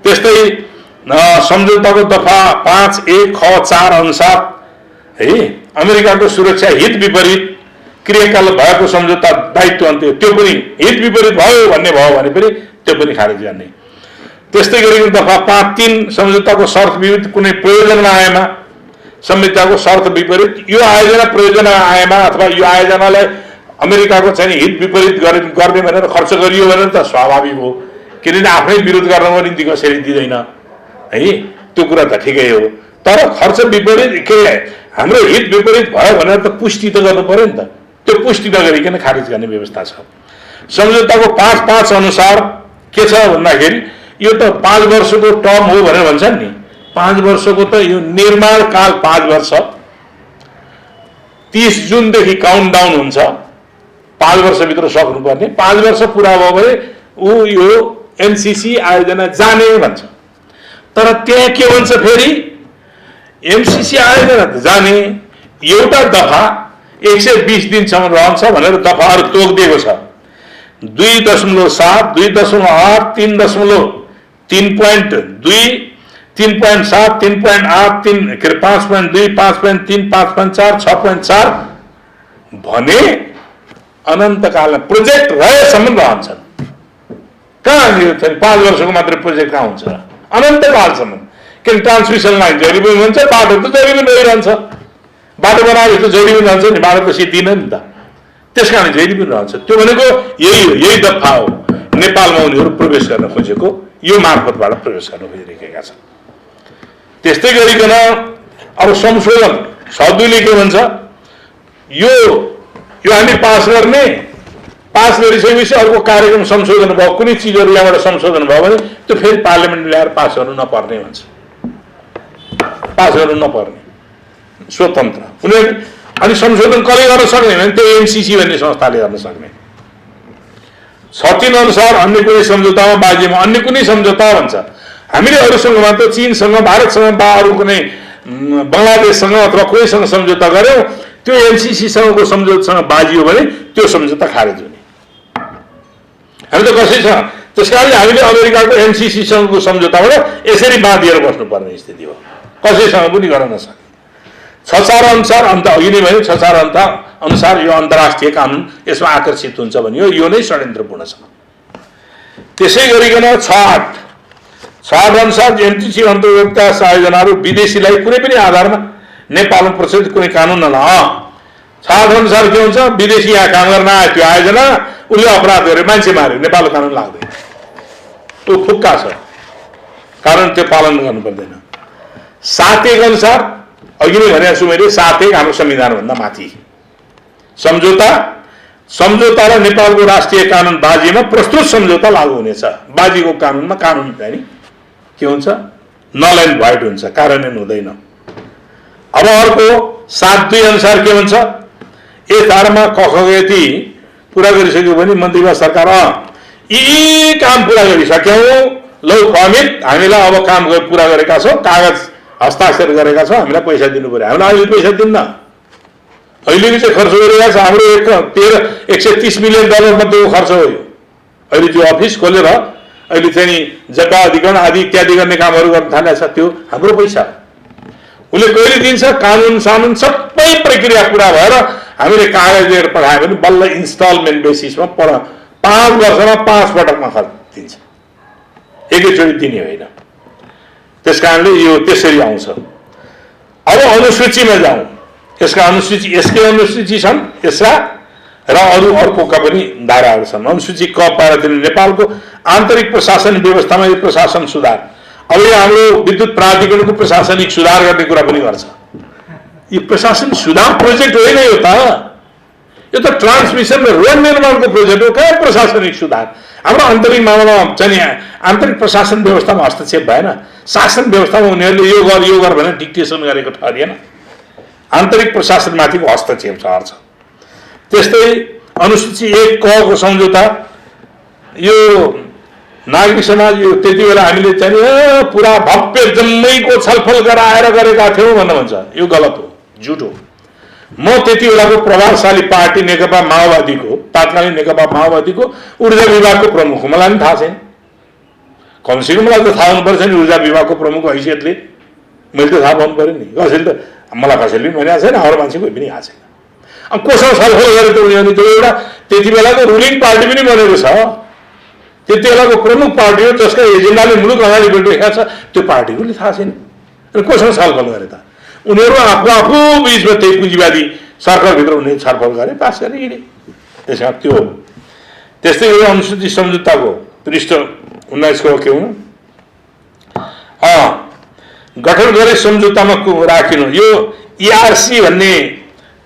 त्यस्तै सम्झौताको दफा 5(1) ख 4 अनुसार है अमेरिकाको सुरक्षा हित विपरीत क्रियाकलाप भएको सम्झौता दायित्व अन्त्य, त्यो पनि हित विपरीत भयो भने पनि त्यो पनि खारेज गर्ने। त्यस्तै गरिकन दफा 5(3) सम्झौताको शर्त विपरीत कुनै प्रयोजन आएमा, संहिताको शर्त विपरीत यो आयोजना प्रयोजन आएमा अथवा यो आयोजनालाई अमेरिकाको चाहिँ हित विपरीत गर्ने भनेर खर्च गरियो भने त स्वाभाविक हो, किनभने आफ्नै विरोध गर्नको निम्ति कसरी दिँदैन है। त्यो कुरा त ठिकै हो, तर खर्च विपरीत के हाम्रो हित विपरीत भयो भनेर त पुष्टि त गर्नु पर्यो नि त। त्यो पुष्टि नगरिकन खारिज गर्ने व्यवस्था छ। सम्झौताको 5(5) अनुसार के छ भन्दाखेरि यो त 5 वर्षको टर्म हो भनेर भन्छन् नि। 5 वर्षको त यो निर्माण काल 5 वर्ष, 30 जुनदेखि काउन्ट डाउन हुन्छ, 5 वर्षभित्र सक्नुपर्ने। 5 वर्ष पुरा भयो भने ऊ यो एमसीसी आयोजना जाने भन्छ। तर त्यहाँ के भन्छ फेरि, एमसीसी आयोजना त जाने, एउटा दफा 120 दिनसम्म रहन्छ भनेर दफाहरू तोकिदिएको छ। 2.7, 2.8, 3.2, 3.7, 3.8, 5.2, 5.3, 5.4, 6.4 भने अनन्तकाल प्रोजेक्ट रहेसम्म रहन्छन्। कहाँ यो 5 वर्षको मात्रै प्रोजेक्ट कहाँ हुन्छ र? अनन्तकालसम्म। किन ट्रान्समिसन लाइन जहिले पनि हुन्छ, बाटो त जहिले पनि रहिरहन्छ, बाटो बनाएर त जहिले पनि रहन्छ नि, बाटो त सिद्धिन नि त, त्यस कारण जहिले पनि रहन्छ। त्यो भनेको यही हो, यही दफा हो नेपालमा उनीहरू प्रवेश गर्न खोजेको, यो मार्फतबाट प्रवेश गर्न खोजिरहेका छन्। त्यस्तै गरिकन अब संशोधन सदुले के भन्छ, यो हामी पास गर्ने, पास गरिसकेपछि अर्को कार्यक्रम संशोधन भयो, कुनै चिजहरू यहाँबाट संशोधन भयो भने त्यो फेरि पार्लियामेन्ट ल्याएर पास गर्नु नपर्ने भन्छ, पास गर्नु नपर्ने, स्वतन्त्र उनीहरू। अनि संशोधन कसले गर्न सक्ने भने त्यो एमसीसी भन्ने संस्थाले गर्न सक्ने। 36 अनुसार अन्य कुनै सम्झौतामा बाजीमा अन्य कुनै सम्झौता भन्छ। हामीले अरूसँग मात्र चीनसँग, भारतसँग वा अरू कुनै बङ्गलादेशसँग अथवा कोहीसँग सम्झौता गर्यौँ, त्यो एमसीसीसँगको सम्झौतासँग बाजियो भने त्यो सम्झौता खारेज हुने। हामी त कसैसँग, त्यस कारणले हामीले अमेरिकाको एमसीसीसँगको सम्झौताबाट यसरी बाँधिएर बस्नुपर्ने स्थिति हो, कसैसँग पनि गर्न नसक्ने। 6 अनुसार अन्त अघि नै भयो, 6 अनुसार यो अन्तर्राष्ट्रिय कानुन यसमा आकर्षित हुन्छ भने यो नै षड्यन्त्रपूर्ण छ। त्यसै गरिकन 6 अनुसार एमसीसी अन्तर्गतका आयोजनाहरू विदेशीलाई कुनै पनि आधारमा नेपालमा प्रचलित कुनै कानुन नला। 6 अनुसार के हुन्छ, विदेशी यहाँ काम गर्न आयो, त्यो आयोजना उसले अपराध गर्यो, मान्छे मार्यो, नेपालको कानुन लाग्दैन, त्यो फुक्का छ, कारण त्यो पालन गर्नु पर्दैन। 7 अनुसार अघि नै भनेको छु मैले, 7 हाम्रो संविधानभन्दा माथि सम्झौता र नेपालको राष्ट्रिय कानुन बाजीमा प्रस्तुत सम्झौता लागू हुनेछ। बाजीको कानुनमा कानुन पनि के हुन्छ, नल एन्ड भोइड हुन्छ, कार्यान्वयन हुँदैन। अब अर्को 7.2 अनुसार के भन्छ, यस धारामा कखगति पुरा गरिसक्यो भने मन्त्रीमा सरकार यी काम पुरा गरिसक्यौँ, लौ कमिट, हामीलाई अब काम पुरा गरेका छौँ, कागज हस्ताक्षर गरेका छौँ, हामीलाई पैसा दिनु पर्यो। हामीलाई अहिले पैसा दिन्न, अहिले चाहिँ खर्च गरिरहेको छ। हाम्रो 130 मिलियन डलर मात्रै खर्च हो यो। अहिले त्यो अफिस खोलेर अहिले चाहिँ जग्गा अधिग्रहण आदि इत्यादि गर्ने कामहरू गर्न थालेको छ, त्यो हाम्रो पैसा। उसले कहिले दिन्छ, कानुन सानुन सबै प्रक्रिया पुरा भएर हामीले कागज लिएर पठायो भने बल्ल इन्स्टलमेन्ट बेसिसमा 5 वर्षमा 5 पटकमा खर्च दिन्छ, एकैचोटि दिने होइन। त्यस कारणले यो त्यसरी आउँछ। अब अनुसूचीमा जाउँ, यसका अनुसूची, यसकै अनुसूची छन् यसका र अर्कोका पनि धाराहरू छन्। अनुसूची क पारातिर नेपालको आन्तरिक प्रशासन व्यवस्थामा यो प्रशासन सुधार। अब यो हाम्रो विद्युत प्राधिकरणको प्रशासनिक सुधार गर्ने कुरा पनि गर्छ। यो प्रशासन सुधार प्रोजेक्ट होइन, यो त ट्रान्समिसन र रोड निर्माणको प्रोजेक्ट हो, कहाँ प्रशासनिक सुधार। हाम्रो आन्तरिक मामलामा चाहिँ आन्तरिक प्रशासन व्यवस्थामा हस्तक्षेप भएन, शासन व्यवस्थामा उनीहरूले यो गर भनेर डिक्टेसन गरेको ठहरिएन, आन्तरिक प्रशासनमाथिको हस्तक्षेप छ। त्यस्तै अनुसूची 1 क को सम्झौता, यो नागरिक समाज यो त्यति बेला हामीले चाहिँ पुरा भव्य जम्मैको छलफल गराएर गरेका थियौँ भनेर भन्छ, यो गलत हो, झुट हो। म त्यति बेलाको प्रभावशाली पार्टी नेकपा माओवादीको, तात्कालीन नेकपा माओवादीको ऊर्जा विभागको प्रमुख हो, मलाई पनि थाहा छैन, कमसेकम मलाई त थाहा हुनुपर्छ नि, ऊर्जा विभागको प्रमुख हैसियतले मैले त थाहा पाउनु पऱ्यो नि। कसैले त मलाई कसैले पनि भनेको छैन, अरू मान्छे कोही पनि आएको छैन। अब कोसँग छलफल गरेर त उनीहरूले त्यो एउटा त्यति बेलाको रुलिङ पार्टी पनि बनेको छ, त्यति बेलाको प्रमुख पार्टी हो, जसका एजेन्डाले मुलुक अगाडि बढिरहेको छ, त्यो पार्टीकोले थाहा छैन। अनि कोसँग छलफल गरे त? उनीहरू आफू बिचमा त्यही पुँजीवादी सरकारभित्र उनीहरू छलफल गरे, पास गरे, हिँडे। त्यसमा त्यो हो। त्यस्तै गरी अनुसूचित सम्झौताको पृष्ठ 19 को के हुनु, गठन गरे सम्झौतामा राखिनु। यो इआरसी भन्ने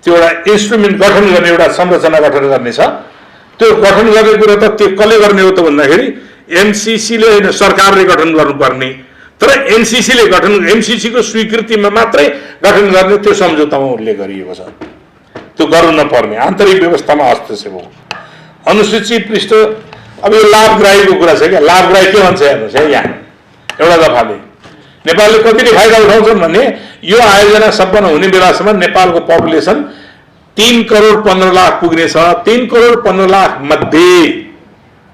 त्यो एउटा इन्स्ट्रुमेन्ट गठन गर्ने, एउटा संरचना गठन गर्ने छ। त्यो गठन गर्ने कुरा त त्यो कसले गर्ने हो त भन्दाखेरि एमसीसीले होइन सरकारले गठन गर्नुपर्ने, तर एनसीसीले गठन एमसीसीको स्वीकृतिमा मात्रै गठन गर्ने त्यो सम्झौतामा उल्लेख गरिएको छ। त्यो गर्नु नपर्ने आन्तरिक व्यवस्थामा हस्तक्षेप हो। अनुसूचित पृष्ठ अब यो लाभग्राहीको कुरा छ क्या, लाभग्राही के भन्छ हेर्नुहोस् है, यहाँ एउटा दफाले नेपालले कतिले फाइदा उठाउँछन् भने यो आयोजना सम्पन्न हुने बेलासम्म नेपालको पपुलेसन 3 करोड 15 लाख पुग्नेछ। 3 करोड 15 लाख मध्ये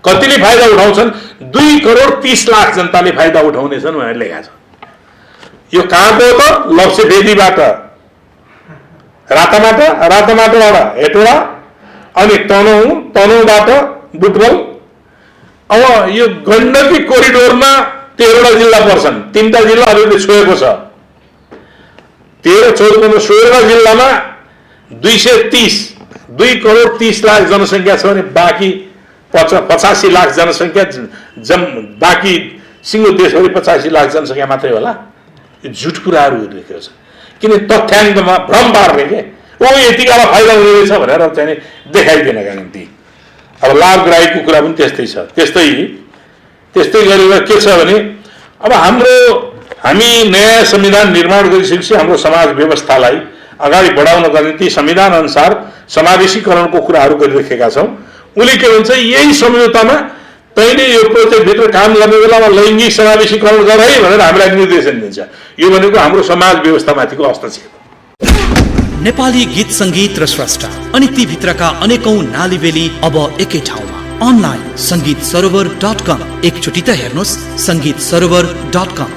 कतिले फाइदा उठाउँछन्? 2 करोड 30 लाख जनताले फाइदा उठाउनेछन् भनेर लेखा छ। यो कहाँको त? लप्सेफेदीबाट, रातामाटाबाट हेटोडा, अनि तनहुँबाट बुटवल। अब यो गण्डकी कोरिडोरमा 13वटा जिल्ला पर्छन्, 3टा जिल्ला अरूले छोएको छ। 13, 14, 15, 16 जिल्लामा 2 करोड 30 लाख जनसङ्ख्या छ भने बाँकी 85 लाख जनसङ्ख्या बाँकी सिङ्गो देशभरि 85 लाख जनसङ्ख्या मात्रै होला। यो झुट कुराहरू लेखेको छ, किन तथ्याङ्कमा भ्रम पार्ने के यतिकामा फाइदा हुने रहेछ भनेर चाहिँ देखाइदिनका निम्ति। अब लाभग्राहीको कुरा पनि त्यस्तै छ। त्यस्तै गरेर के छ भने अब हामी नयाँ संविधान निर्माण गरिसकेपछि हाम्रो समाज व्यवस्थालाई अगाडि बढाउनका निम्ति संविधान अनुसार समावेशीकरणको कुराहरू गरिराखेका छौँ। उनी के भन्छ, यही सम्झौतामा तैँले यो प्रोजेक्टभित्र काम गर्ने बेलामा लैङ्गिक समावेशीकरण गर है भनेर हामीलाई निर्देशन दिन्छ। यो भनेको हाम्रो समाज व्यवस्थामाथिको हस्तक्षेप। नेपाली गीत सङ्गीत र स्रष्टा अनि ती भित्रका अनेकौं नालीबेली अब एकै ठाउँमा। अनलाइन संगीत सरोवर .com। एकचोटि त हेर्नुहोस् संगीत सरोवर .com।